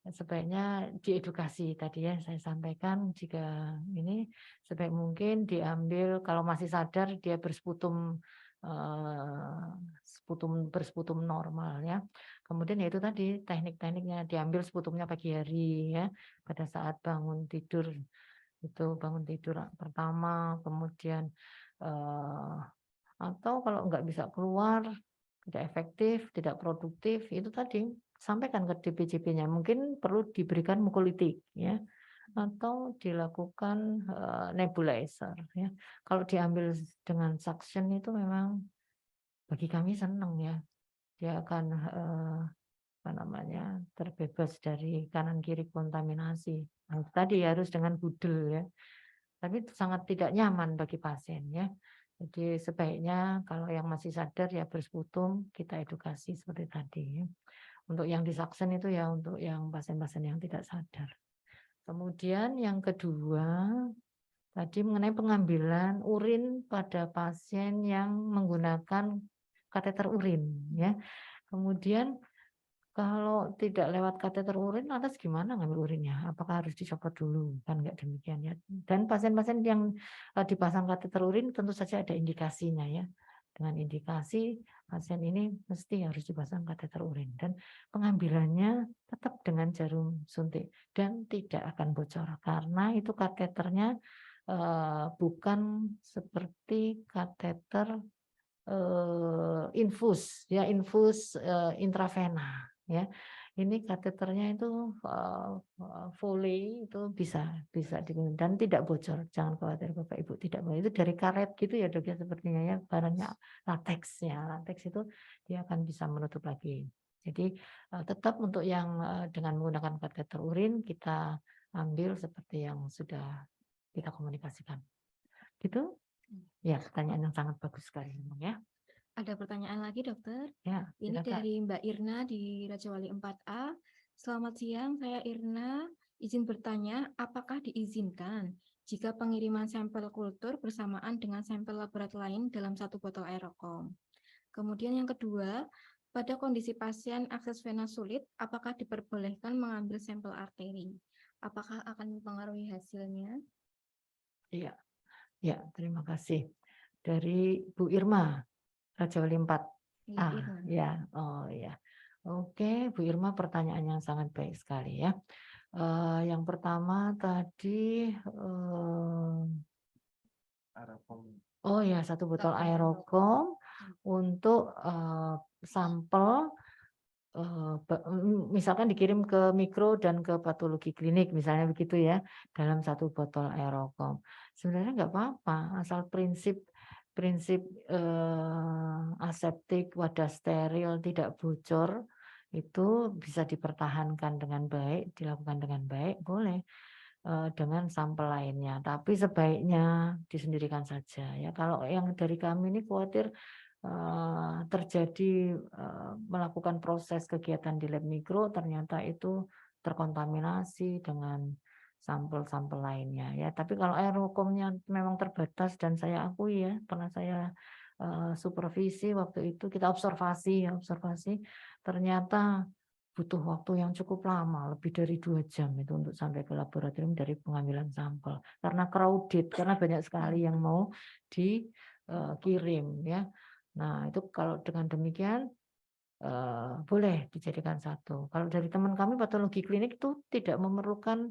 Sebaiknya diedukasi tadi ya saya sampaikan, jika ini sebaik mungkin diambil kalau masih sadar dia bersputum bersputum normal ya. Kemudian yaitu tadi teknik-tekniknya, diambil sputumnya pagi hari ya, pada saat bangun tidur, itu bangun tidur pertama, kemudian atau kalau nggak bisa keluar, tidak efektif, tidak produktif, itu tadi sampaikan ke DPJP-nya, mungkin perlu diberikan mukolytik ya, atau dilakukan nebulizer ya. Kalau diambil dengan suction itu memang bagi kami senang ya, dia akan terbebas dari kanan kiri kontaminasi. Nah, tadi harus dengan budel ya, tapi itu sangat tidak nyaman bagi pasien ya. Jadi sebaiknya kalau yang masih sadar ya bersputum, kita edukasi seperti tadi. Untuk yang disaksen itu ya untuk yang pasien-pasien yang tidak sadar. Kemudian yang kedua, tadi mengenai pengambilan urin pada pasien yang menggunakan kateter urin, ya. Kemudian kalau tidak lewat kateter urin, lantas gimana ngambil urinnya? Apakah harus dicopot dulu? Kan nggak demikian ya. Dan pasien-pasien yang dipasang kateter urin tentu saja ada indikasinya ya. Dengan indikasi pasien ini mesti harus dipasang kateter urin dan pengambilannya tetap dengan jarum suntik dan tidak akan bocor karena itu kateternya bukan seperti kateter infus ya, infus intravena ya. Ini kateternya itu Foley itu bisa digunakan dan tidak bocor. Jangan khawatir Bapak Ibu, tidak bocor. Itu dari karet gitu ya Dok ya sepertinya ya, barangnya latex ya. Latex itu dia akan bisa menutup lagi. Jadi tetap untuk yang dengan menggunakan kateter urin kita ambil seperti yang sudah kita komunikasikan. Gitu? Ya, pertanyaan yang sangat bagus sekali memang ya. Ada pertanyaan lagi, Dokter? Ya, Ini silakan. dari Mbak Irna di Raja Wali 4A. Selamat siang, saya Irna. Izin bertanya, apakah diizinkan jika pengiriman sampel kultur bersamaan dengan sampel laborat lain dalam satu botol aerokom? Kemudian yang kedua, pada kondisi pasien akses vena sulit, apakah diperbolehkan mengambil sampel arteri? Apakah akan mempengaruhi hasilnya? Iya, ya, terima kasih. Dari Bu Irma, Raja Wali 4. Iya, Irna. Ya, oh ya. Oke, Bu Irma pertanyaan yang sangat baik sekali ya. Yang pertama tadi, oh ya, satu botol aerokom untuk sampel misalkan dikirim ke mikro dan ke patologi klinik misalnya begitu ya dalam satu botol aerokom. Sebenarnya nggak apa-apa asal prinsip aseptik, wadah steril, tidak bocor itu bisa dipertahankan dengan baik, dilakukan dengan baik, boleh dengan sampel lainnya. Tapi sebaiknya disendirikan saja ya. Kalau yang dari kami ini khawatir terjadi melakukan proses kegiatan di lab mikro ternyata itu terkontaminasi dengan sampel-sampel lainnya ya. Tapi kalau aerokomnya memang terbatas dan saya akui ya, pernah saya supervisi waktu itu kita observasi ternyata butuh waktu yang cukup lama, lebih dari 2 jam itu untuk sampai ke laboratorium dari pengambilan sampel. Karena crowded, karena banyak sekali yang mau dikirim ya. Nah, itu kalau dengan demikian boleh dijadikan satu. Kalau dari teman kami patologi klinik itu tidak memerlukan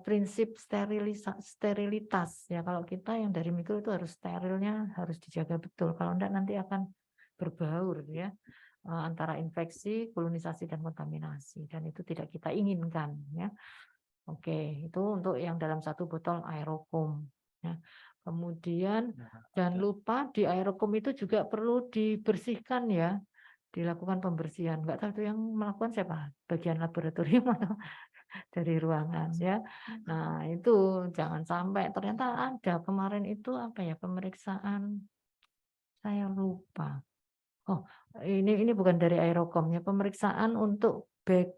prinsip sterilitas ya. Kalau kita yang dari mikro itu harus sterilnya harus dijaga betul. Kalau enggak nanti akan berbaur ya antara infeksi, kolonisasi dan kontaminasi dan itu tidak kita inginkan ya. Oke, itu untuk yang dalam satu botol aerokom ya. Kemudian jangan lupa di aerokom itu juga perlu dibersihkan ya, dilakukan pembersihan. Enggak tahu itu yang melakukan siapa? Bagian laboratorium atau dari ruangan ya. Nah, itu jangan sampai ternyata ada kemarin itu apa ya pemeriksaan saya lupa. Oh, ini bukan dari aerokom ya, pemeriksaan untuk bag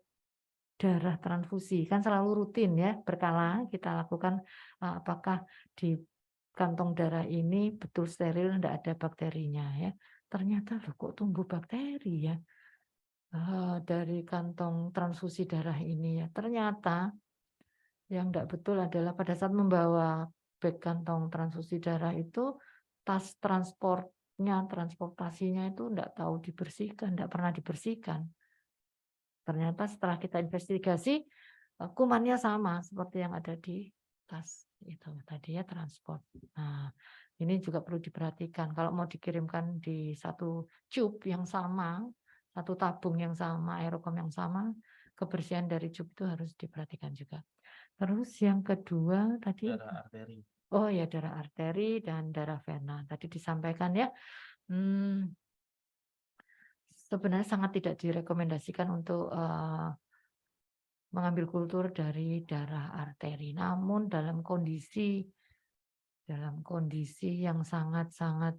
darah transfusi kan selalu rutin ya, berkala kita lakukan apakah di kantong darah ini betul steril, tidak ada bakterinya ya. Ternyata loh kok tumbuh bakteri ya dari kantong transfusi darah ini ya. Ternyata yang tidak betul adalah pada saat membawa bag kantong transfusi darah itu tas transportasinya itu tidak tahu dibersihkan, tidak pernah dibersihkan. Ternyata setelah kita investigasi kumannya sama seperti yang ada di tas itu tadi ya transport. Nah, ini juga perlu diperhatikan kalau mau dikirimkan di satu tube yang sama, satu tabung yang sama, aerokom yang sama, kebersihan dari tube itu harus diperhatikan juga. Terus yang kedua tadi Darah arteri. Oh ya, darah arteri dan darah vena. Tadi disampaikan ya. Sebenarnya sangat tidak direkomendasikan untuk mengambil kultur dari darah arteri. Namun dalam kondisi yang sangat-sangat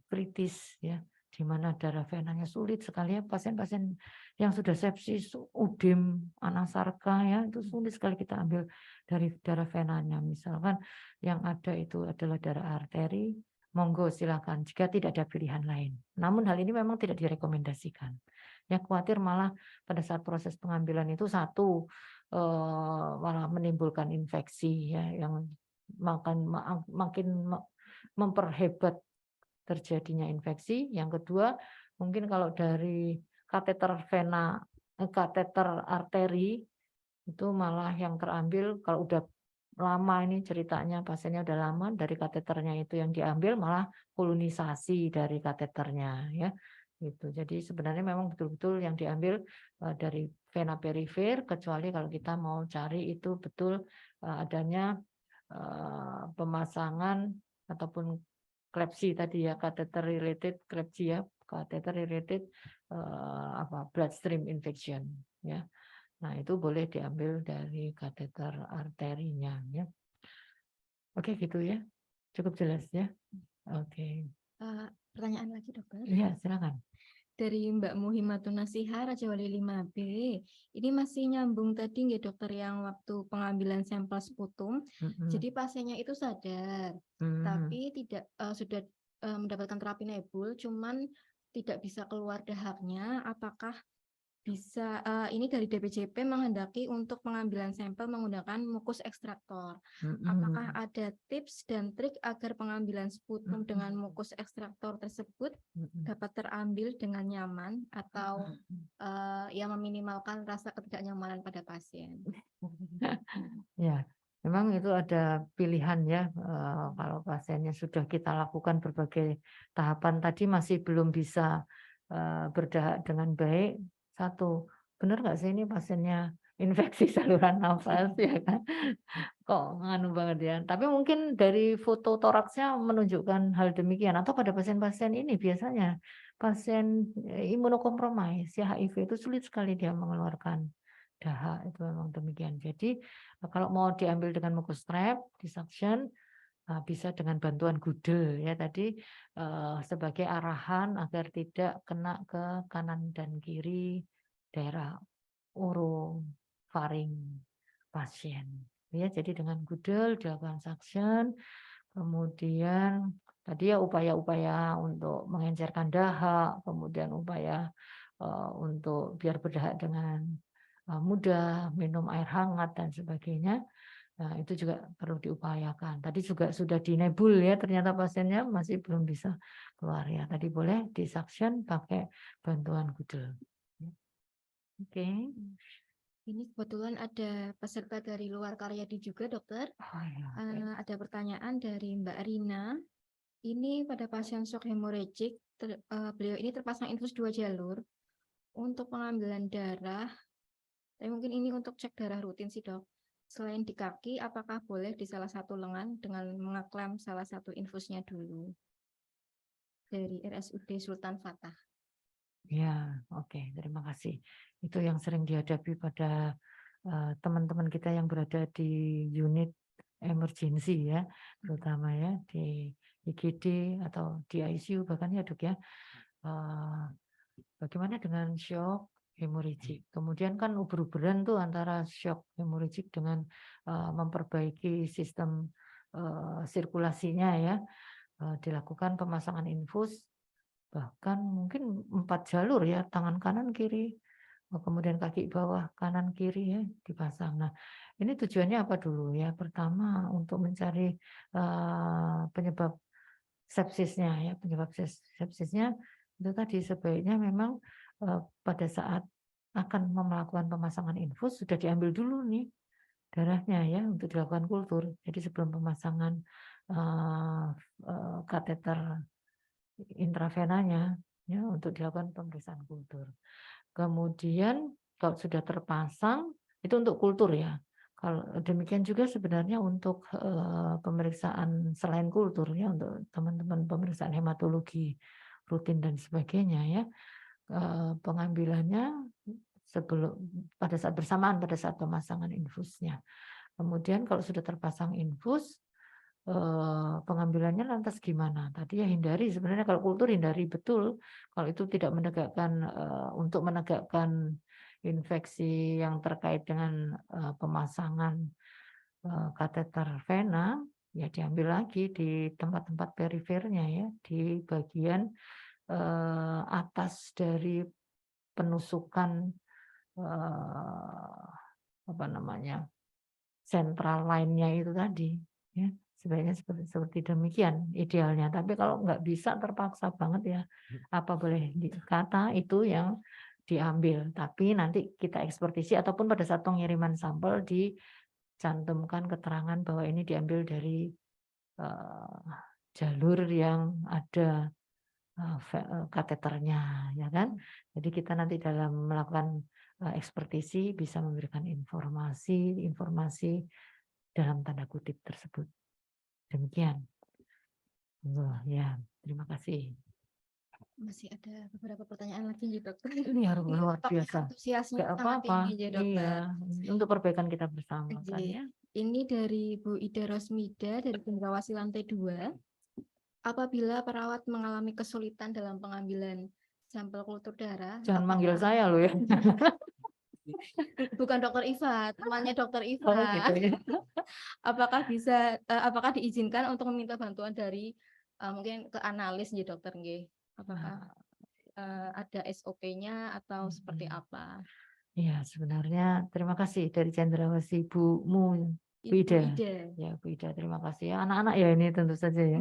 kritis ya, di mana darah venanya sulit sekali ya, pasien-pasien yang sudah sepsis, udem, anasarka ya, itu sulit sekali kita ambil dari darah venanya. Misalkan yang ada itu adalah darah arteri, monggo silakan jika tidak ada pilihan lain. Namun hal ini memang tidak direkomendasikan. Yang khawatir malah pada saat proses pengambilan itu malah menimbulkan infeksi ya, yang makin memperhebat terjadinya infeksi. Yang kedua, mungkin kalau dari kateter kateter arteri itu malah yang terambil kalau udah lama, ini ceritanya pasiennya udah lama dari kateternya itu yang diambil malah kolonisasi dari kateternya ya. Gitu. Jadi sebenarnya memang betul-betul yang diambil dari vena perifer, kecuali kalau kita mau cari itu betul adanya pemasangan ataupun klepsi tadi ya, catheter related klepsi ya, catheter related bloodstream infection ya. Nah, itu boleh diambil dari kateter arterinya ya. Oke, gitu ya. Cukup jelas ya. Oke. Pertanyaan lagi, dokter. Iya, silakan. Dari Mbak Muhimatun Nasihah, Raja Wali 5B. Ini masih nyambung tadi nggih dokter yang waktu pengambilan sampel sputum. Jadi pasiennya itu sadar, tapi tidak sudah mendapatkan terapi nebul, cuman tidak bisa keluar dahaknya. Apakah bisa ini dari DPJP menghendaki untuk pengambilan sampel menggunakan mukus ekstraktor. Apakah ada tips dan trik agar pengambilan sputum dengan mukus ekstraktor tersebut dapat terambil dengan nyaman atau yang meminimalkan rasa ketidaknyamanan pada pasien? Ya, memang itu ada pilihan ya. Kalau pasiennya sudah kita lakukan berbagai tahapan tadi masih belum bisa berdahak dengan baik. Satu, benar nggak sih ini pasiennya infeksi saluran nafas ya kan? Kok nganu banget ya. Tapi mungkin dari foto toraksnya menunjukkan hal demikian. Atau pada pasien-pasien ini biasanya pasien imunokompromis ya, HIV itu sulit sekali dia mengeluarkan dahak, itu memang demikian. Jadi kalau mau diambil dengan mukus trap, disuction, bisa dengan bantuan gudel ya tadi sebagai arahan agar tidak kena ke kanan dan kiri daerah orofaring pasien. Ya, jadi dengan gudel dilakukan suction, kemudian tadi ya upaya-upaya untuk mengencerkan dahak, kemudian upaya untuk biar berdahak dengan mudah, minum air hangat dan sebagainya. Nah, itu juga perlu diupayakan. Tadi juga sudah dinebul ya, ternyata pasiennya masih belum bisa keluar ya. Tadi boleh disuction pakai bantuan gudel. Oke. Ini kebetulan ada peserta dari luar Karyadi juga, dokter. Oh, ya, Ada pertanyaan dari Mbak Rina. Ini pada pasien shock hemorrhagic, beliau ini terpasang infus 2 jalur untuk pengambilan darah. Tapi mungkin ini untuk cek darah rutin sih, dok. Selain di kaki, apakah boleh di salah satu lengan dengan mengeklem salah satu infusnya dulu? Dari RSUD Sultan Fatah. Ya, oke, terima kasih. Itu yang sering dihadapi pada teman-teman kita yang berada di unit emergency ya, terutama ya di IGD atau di ICU bahkan ya dok ya. Bagaimana dengan shock hemorrhagic? Kemudian kan uber-uberan tuh antara shock hemorrhagic dengan memperbaiki sistem sirkulasinya ya. Dilakukan pemasangan infus bahkan mungkin 4 jalur ya, tangan kanan kiri, kemudian kaki bawah kanan kiri ya dipasang. Nah, ini tujuannya apa dulu ya? Pertama untuk mencari penyebab sepsisnya ya, penyebab sepsisnya itu tadi sebaiknya memang pada saat akan melakukan pemasangan infus sudah diambil dulu nih darahnya ya untuk dilakukan kultur. Jadi sebelum pemasangan kateter intravenanya ya untuk dilakukan pemeriksaan kultur. Kemudian kalau sudah terpasang itu untuk kultur ya. Kalau demikian juga sebenarnya untuk pemeriksaan selain kultur ya, untuk teman-teman pemeriksaan hematologi rutin dan sebagainya ya. Pengambilannya pada saat bersamaan pada saat pemasangan infusnya. Kemudian kalau sudah terpasang infus pengambilannya lantas gimana? Tadi ya hindari, sebenarnya kalau kultur hindari betul, kalau itu tidak menegakkan untuk menegakkan infeksi yang terkait dengan pemasangan kateter vena, ya diambil lagi di tempat-tempat perifernya ya, di bagian atas dari penusukan apa namanya, sentral line-nya itu tadi, ya. Sebaiknya seperti demikian idealnya. Tapi kalau nggak bisa terpaksa banget ya, apa boleh dikata itu yang diambil. Tapi nanti kita ekspertisi ataupun pada saat pengiriman sampel dicantumkan keterangan bahwa ini diambil dari jalur yang ada kateternya, ya kan? Jadi kita nanti dalam melakukan ekspertisi bisa memberikan informasi dalam tanda kutip tersebut. Demikian. Ya, terima kasih. Masih ada beberapa pertanyaan lagi nih dokter. Ini harus Ini luar topik biasa. antusiasme Nggak sangat apa-apa. tinggi ya dokter. Iya, untuk perbaikan kita bersama kan Oke. ya. Ini dari Bu Ida Rosmida dari Cendrawasih lantai 2. Apabila perawat mengalami kesulitan dalam pengambilan sampel kultur darah, Jangan manggil apakah saya loh ya. bukan dokter Iva, temannya dokter Iva. Oh, gitu ya. Apakah diizinkan untuk meminta bantuan dari mungkin ke analis ya dokter nggih? Apakah ada SOP-nya atau seperti apa? Iya, sebenarnya terima kasih dari Cendrawasih Bu Ibu Ida. Ida. Ya, Bu Ida, terima kasih ya. Anak-anak ya ini tentu saja ya.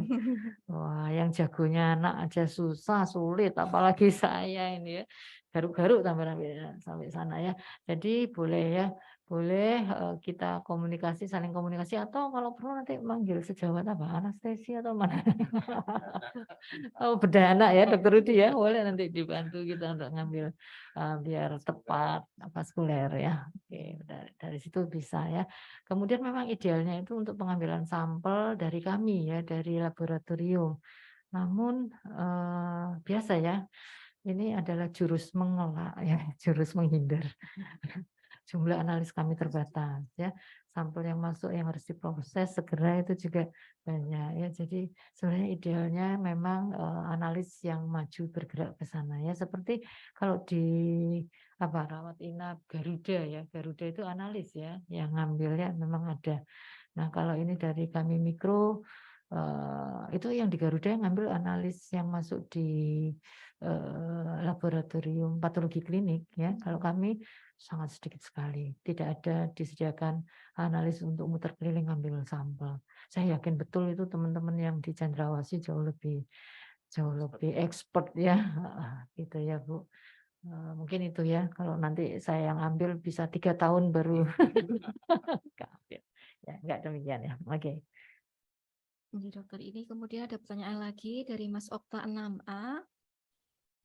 Wah, yang jagonya anak aja susah, sulit, apalagi saya ini ya. Garuk-garuk sampai sana ya. Jadi boleh ya, boleh kita komunikasi, saling komunikasi, atau kalau perlu nanti manggil sejawat apa, anestesi atau mana. Oh, bedah anak ya, dokter Rudi ya, boleh nanti dibantu kita untuk ngambil biar tepat vaskuler ya. Oke, dari situ bisa ya. Kemudian memang idealnya itu untuk pengambilan sampel dari kami ya, dari laboratorium. Namun biasa ya, ini adalah jurus mengelak ya, jurus menghindar. Jumlah analis kami terbatas ya. Sampel yang masuk yang harus diproses segera itu juga banyak ya. Jadi sebenarnya idealnya memang analis yang maju bergerak ke sana ya. Seperti kalau di rawat inap Garuda ya. Garuda itu analis ya, yang ngambilnya memang ada. Nah, kalau ini dari kami mikro, itu yang di Garuda yang ngambil analis yang masuk di laboratorium patologi klinik ya. Kalau kami sangat sedikit sekali, tidak ada disediakan analis untuk muter keliling ngambil sampel. Saya yakin betul itu teman-teman yang di Cendrawasih jauh lebih expert ya, gitu ya Bu. Mungkin itu ya, kalau nanti saya yang ambil bisa 3 tahun baru keambil. Ya, enggak demikian ya. Oke. Ini dokter, ini kemudian ada pertanyaan lagi dari Mas Okta 6A.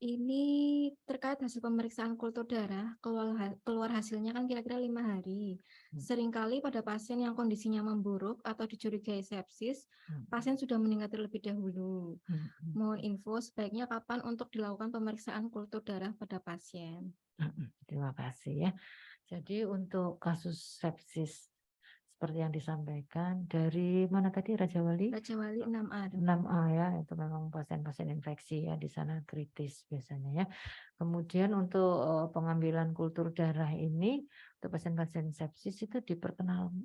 Ini terkait hasil pemeriksaan kultur darah, keluar hasilnya kan kira-kira 5 hari. Seringkali pada pasien yang kondisinya memburuk atau dicurigai sepsis, pasien sudah meninggal terlebih dahulu. Mohon info sebaiknya kapan untuk dilakukan pemeriksaan kultur darah pada pasien. Terima kasih ya. Jadi untuk kasus sepsis seperti yang disampaikan dari mana tadi, Raja Wali? Raja Wali 6A. 6A ya, itu memang pasien-pasien infeksi ya, di sana kritis biasanya ya. Kemudian untuk pengambilan kultur darah ini untuk pasien-pasien sepsis itu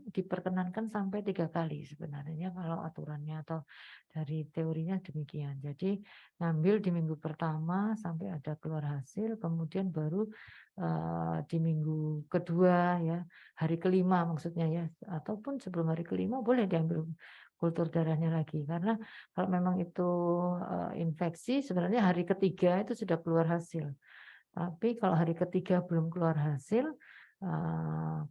diperkenankan sampai 3 kali sebenarnya kalau aturannya atau dari teorinya demikian. Jadi ngambil di minggu pertama sampai ada keluar hasil, kemudian baru di minggu kedua ya, hari kelima maksudnya ya, ataupun sebelum hari kelima boleh diambil kultur darahnya lagi, karena kalau memang itu infeksi sebenarnya hari ketiga itu sudah keluar hasil. Tapi kalau hari ketiga belum keluar hasil,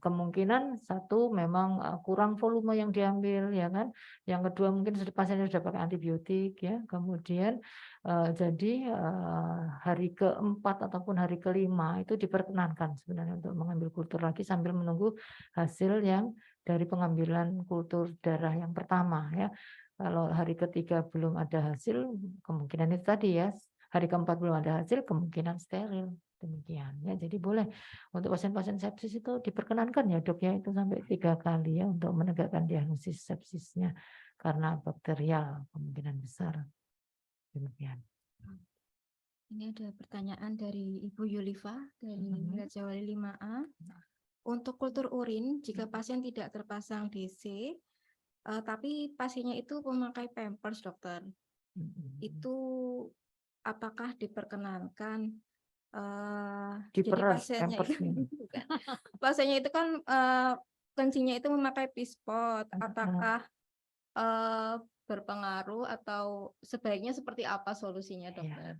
kemungkinan satu memang kurang volume yang diambil ya kan. Yang kedua mungkin pasiennya sudah pakai antibiotik ya. Kemudian jadi hari keempat ataupun hari kelima itu diperkenankan sebenarnya untuk mengambil kultur lagi sambil menunggu hasil yang dari pengambilan kultur darah yang pertama ya. Kalau hari ketiga belum ada hasil, kemungkinan itu tadi ya, hari keempat belum ada hasil, kemungkinan steril. Demikian ya. Jadi boleh untuk pasien-pasien sepsis itu diperkenankan ya dok ya, itu sampai 3 kali ya untuk menegakkan diagnosis sepsisnya karena bakterial kemungkinan besar. Demikian. Ini ada pertanyaan dari Ibu Yulifa dari Raja Wali 5A. Untuk kultur urin, jika pasien tidak terpasang DC, tapi pasiennya itu memakai Pampers, dokter, itu apakah diperkenankan? Jadi Diperas pasiennya itu, pampersnya. pasiennya itu kan kencingnya itu memakai pispot, apakah berpengaruh atau sebaiknya seperti apa solusinya, dokter?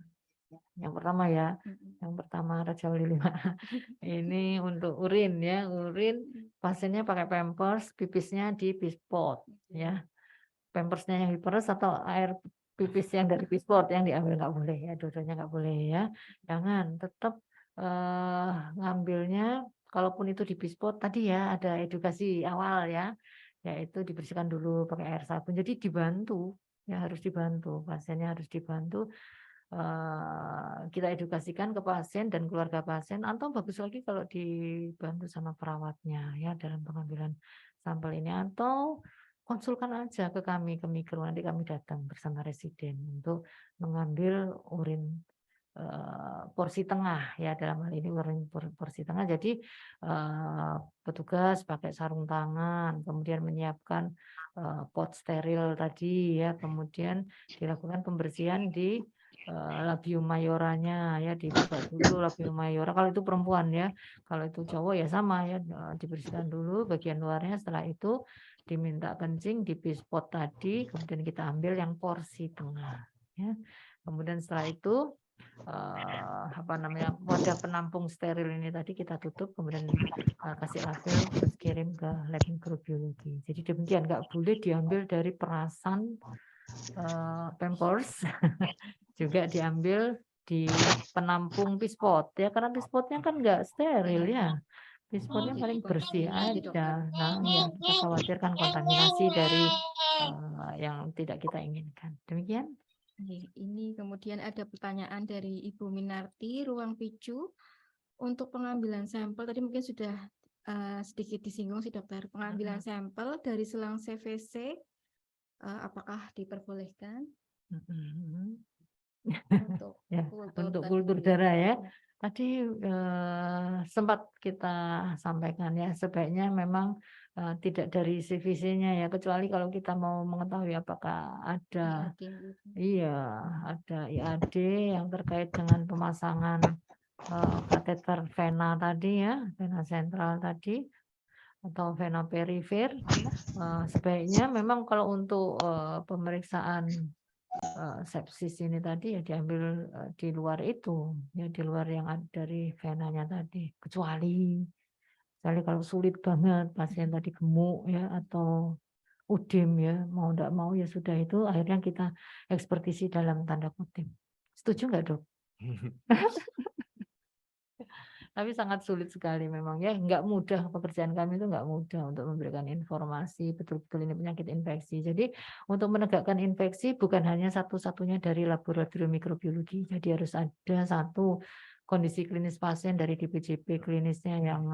Yang pertama ya, yang pertama Raja Wali 5 ini untuk urin ya, urin pasiennya pakai pampers, pipisnya di pispot ya, pampersnya yang diperes atau air pipis yang dari pispot yang diambil nggak boleh ya, dua-duanya nggak boleh ya, jangan tetap ngambilnya, kalaupun itu di pispot tadi ya ada edukasi awal ya, yaitu dibersihkan dulu pakai air sabun, jadi dibantu ya, harus dibantu, pasiennya harus dibantu. Kita edukasikan ke pasien dan keluarga pasien, atau bagus lagi kalau dibantu sama perawatnya ya dalam pengambilan sampel ini, atau konsulkan aja ke kami, ke mikro, nanti kami datang bersama residen untuk mengambil urin porsi tengah ya, dalam hal ini urin porsi tengah. Jadi petugas pakai sarung tangan, kemudian menyiapkan pot steril tadi ya, kemudian dilakukan pembersihan di labium mayoranya ya, dibuka dulu labium mayora kalau itu perempuan ya, kalau itu cowok ya sama ya, dibersihkan dulu bagian luarnya, setelah itu diminta kencing di pispot tadi, kemudian kita ambil yang porsi tengah ya, kemudian setelah itu wadah penampung steril ini tadi kita tutup, kemudian kasih label terus kirim ke lab mikrobiologi. Jadi demikian, nggak boleh diambil dari perasan pampers juga diambil di penampung pispot ya, karena pispotnya kan nggak steril ya, pispotnya paling bersih aja. Nah ya, kita khawatirkan kontaminasi dari yang tidak kita inginkan. Demikian. Ini kemudian ada pertanyaan dari Ibu Minarti, Ruang Picu. Untuk pengambilan sampel, tadi mungkin sudah sedikit disinggung sih dokter, pengambilan sampel dari selang CVC, apakah diperbolehkan? Untuk ya, kultur untuk tadi. kultur darah ya. Tadi sempat kita sampaikan ya, sebaiknya memang tidak dari CVC-nya ya, kecuali kalau kita mau mengetahui apakah ada ada IAD yang terkait dengan pemasangan kateter vena tadi ya, vena sentral tadi atau vena perifer. Sebaiknya memang kalau untuk pemeriksaan sepsis ini tadi ya diambil di luar itu ya, di luar yang ada dari venanya tadi, kecuali kalau sulit banget pasien tadi gemuk ya atau udem ya, mau enggak mau ya sudah, itu akhirnya kita ekspertisi dalam tanda kutip. Setuju nggak dok? Tapi sangat sulit sekali memang ya, nggak mudah, pekerjaan kami itu nggak mudah untuk memberikan informasi betul-betul ini penyakit infeksi. Jadi untuk menegakkan infeksi bukan hanya satu-satunya dari laboratorium mikrobiologi, jadi harus ada satu kondisi klinis pasien dari DPJP klinisnya yang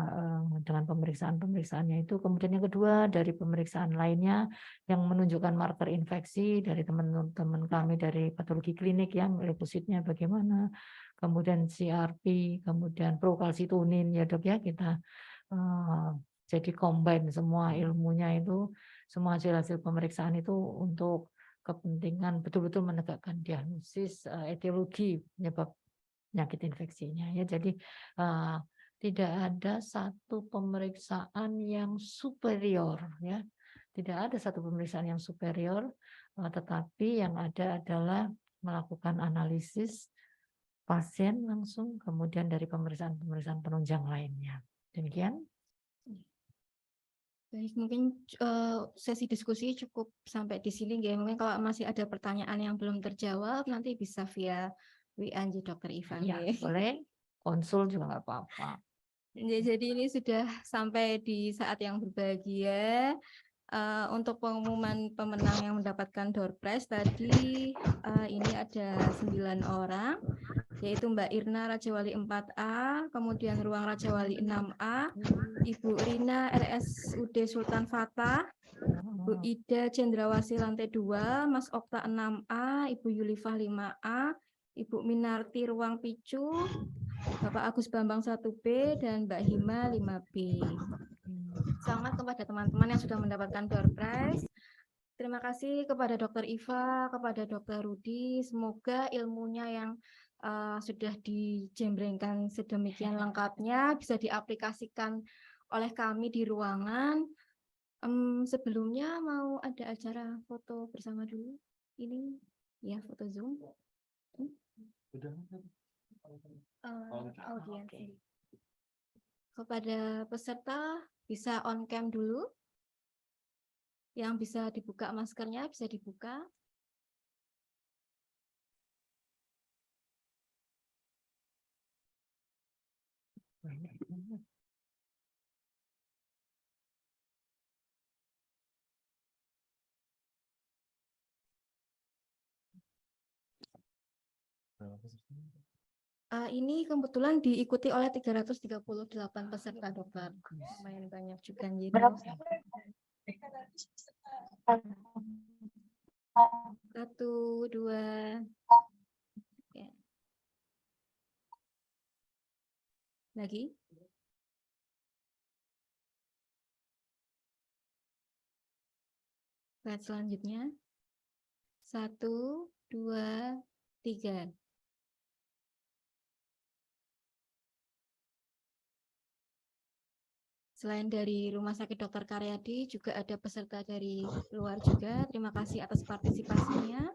dengan pemeriksaannya itu, kemudian yang kedua dari pemeriksaan lainnya yang menunjukkan marker infeksi dari teman-teman kami dari patologi klinik ya, leukositnya bagaimana, kemudian CRP, kemudian prokalsitonin ya dok ya, kita jadi combine semua ilmunya itu, semua hasil-hasil pemeriksaan itu untuk kepentingan betul-betul menegakkan diagnosis etiologi penyebab penyakit infeksinya ya. Jadi tidak ada satu pemeriksaan yang superior ya, tidak ada satu pemeriksaan yang superior, tetapi yang ada adalah melakukan analisis pasien langsung, kemudian dari pemeriksaan penunjang lainnya. Demikian. Baik, mungkin sesi diskusi cukup sampai di sini ya. Mungkin kalau masih ada pertanyaan yang belum terjawab nanti bisa via WA Dr. Ivan. Ya, boleh. Konsul juga nggak apa-apa. Jadi ini sudah sampai di saat yang berbahagia. Untuk pengumuman pemenang yang mendapatkan door prize tadi ini ada 9 orang. yaitu Mbak Irna Rajawali 4A, kemudian ruang Rajawali 6A, Ibu Rina RSUD Sultan Fatah, Bu Ida Cendrawasih lantai 2, Mas Okta 6A, Ibu Yulifah 5A, Ibu Minarti ruang Picu, Bapak Agus Bambang 1B, dan Mbak Hima 5B. Selamat kepada teman-teman yang sudah mendapatkan door prize. Terima kasih kepada Dr. Iva, kepada Dr. Rudi. Semoga ilmunya yang sudah dijembrengkan sedemikian lengkapnya bisa diaplikasikan oleh kami di ruangan. Sebelumnya mau ada acara foto bersama dulu. Ini ya foto Zoom. Udah. Audiens. Kepada peserta bisa on cam dulu. Yang bisa dibuka maskernya bisa dibuka. Ini kebetulan diikuti oleh 338 peserta, Dokter. Lumayan banyak juga. Satu, dua. Ya. Lagi. Slide selanjutnya. 1, 2, 3. Selain dari Rumah Sakit Dr. Karyadi, juga ada peserta dari luar juga. Terima kasih atas partisipasinya.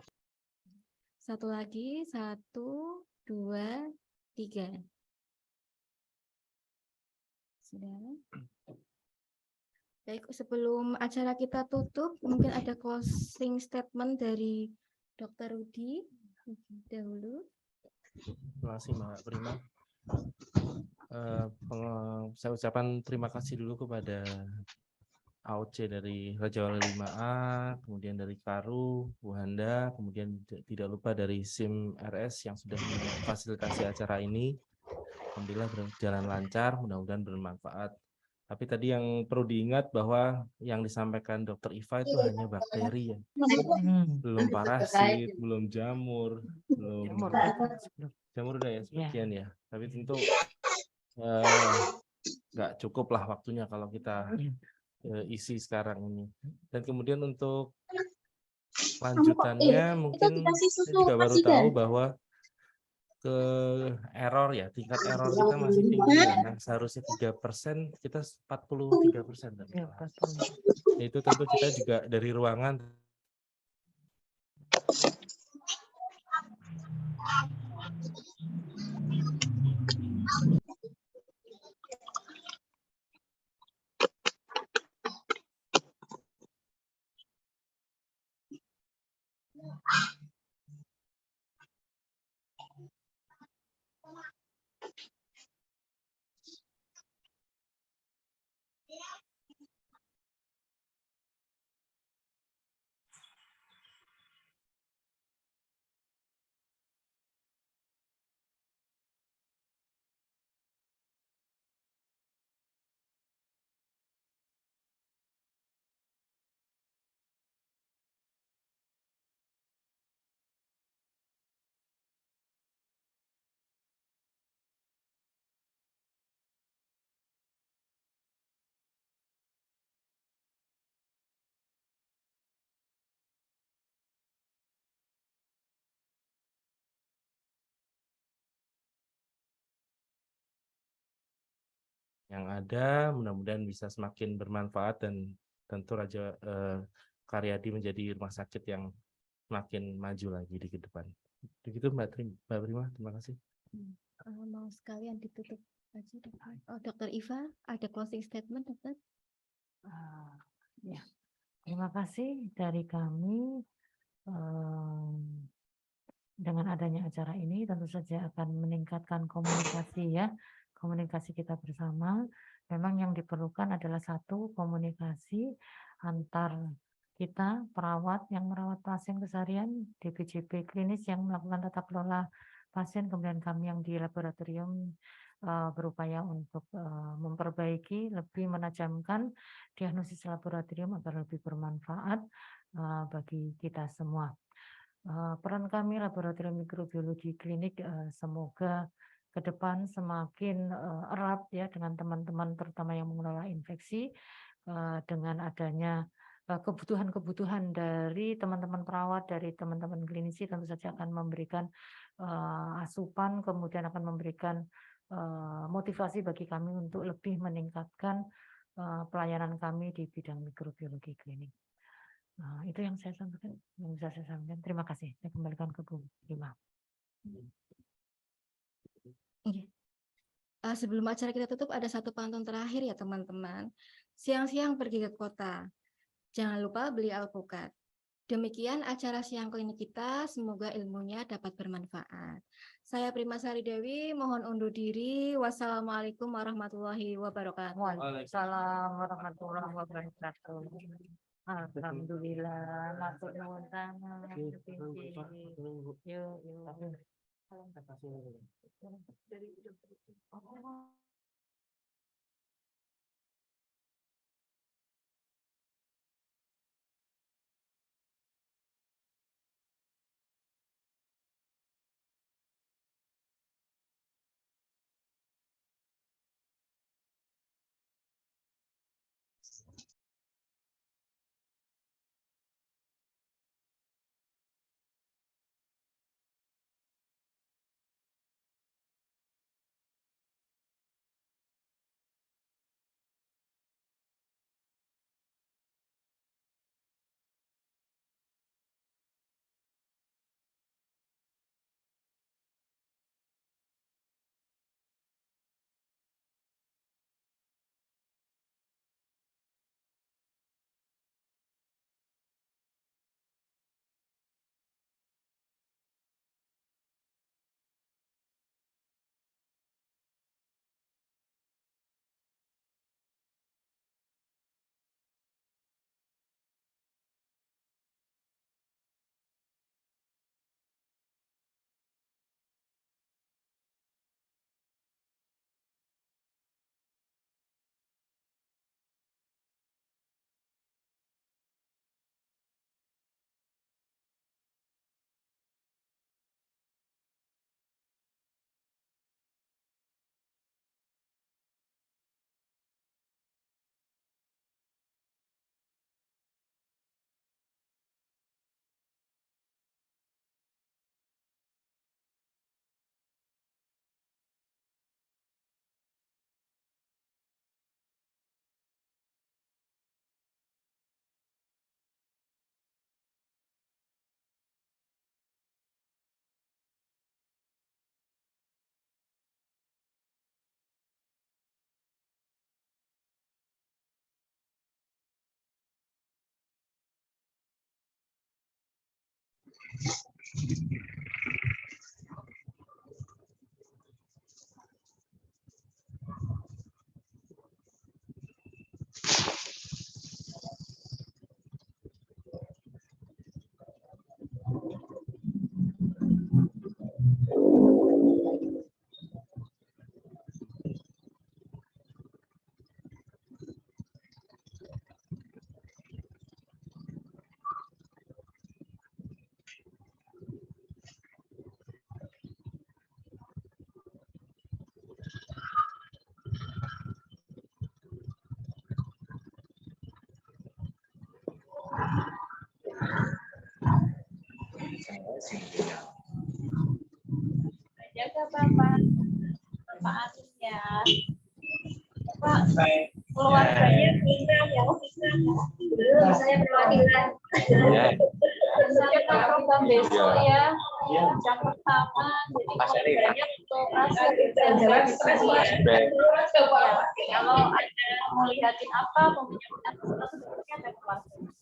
Satu lagi, 1, 2, 3. Sudah. Baik, sebelum acara kita tutup, mungkin ada closing statement dari Dr. Rudi dahulu. Terima kasih Mbak Prima. Saya ucapkan terima kasih dulu kepada AOC dari Rajawali 5A, kemudian dari Karu, Bu Handa, kemudian tidak lupa dari SIM RS yang sudah memfasilitasi acara ini. Alhamdulillah berjalan lancar, mudah-mudahan bermanfaat. Tapi tadi yang perlu diingat bahwa yang disampaikan Dr. Iva itu hanya bakteri ya. Belum parasit, belum jamur, belum jamur udah ya sebagian ya. Tapi tentu nggak cukup lah waktunya kalau kita isi sekarang ini. Dan kemudian untuk lanjutannya mungkin saya juga baru tahu bahwa ke error ya, tingkat error kita masih tinggi ya. Nah, seharusnya 3%, kita 43%. Itu tentu kita juga dari ruangan yang ada, mudah-mudahan bisa semakin bermanfaat dan tentu Karyadi menjadi rumah sakit yang semakin maju lagi di depan. Begitu Mbak Prima, terima kasih. Mau sekalian ditutup aja, Dokter. Oh, Dr. Iva, ada closing statement, Dokter? Ya, terima kasih dari kami. Dengan adanya acara ini tentu saja akan meningkatkan komunikasi ya, komunikasi kita bersama. Memang yang diperlukan adalah satu, komunikasi antar kita perawat yang merawat pasien keseharian, DPJP klinis yang melakukan tata kelola pasien, kemudian kami yang di laboratorium berupaya untuk memperbaiki, lebih menajamkan diagnosis laboratorium agar lebih bermanfaat bagi kita semua. Peran kami laboratorium mikrobiologi klinik semoga ke depan semakin erat ya dengan teman-teman terutama yang mengelola infeksi, dengan adanya kebutuhan-kebutuhan dari teman-teman perawat, dari teman-teman klinisi tentu saja akan memberikan asupan, kemudian akan memberikan motivasi bagi kami untuk lebih meningkatkan pelayanan kami di bidang mikrobiologi klinik. Itu yang saya sampaikan, yang bisa saya sampaikan. Terima kasih. Saya kembalikan ke Bu Rima. Sebelum acara kita tutup, ada satu pantun terakhir ya teman-teman. Siang-siang pergi ke kota, jangan lupa beli alpukat. Demikian acara siang klinik kita, semoga ilmunya dapat bermanfaat. Saya Primasari Dewi, mohon undur diri. Wassalamualaikum warahmatullahi wabarakatuh. Waalaikumsalam warahmatullahi wabarakatuh. Alhamdulillah, matur nuwun sangat. Yuk. Jaga Bapak Anies ya. Pak, keluarganya pindah ya, belum, saya perwakilan. Saya program besok ya, jam pertama, jadi keluarganya untuk kalau ada mau lihatin apa, mau menyampaikan sesuatu, ada kelas.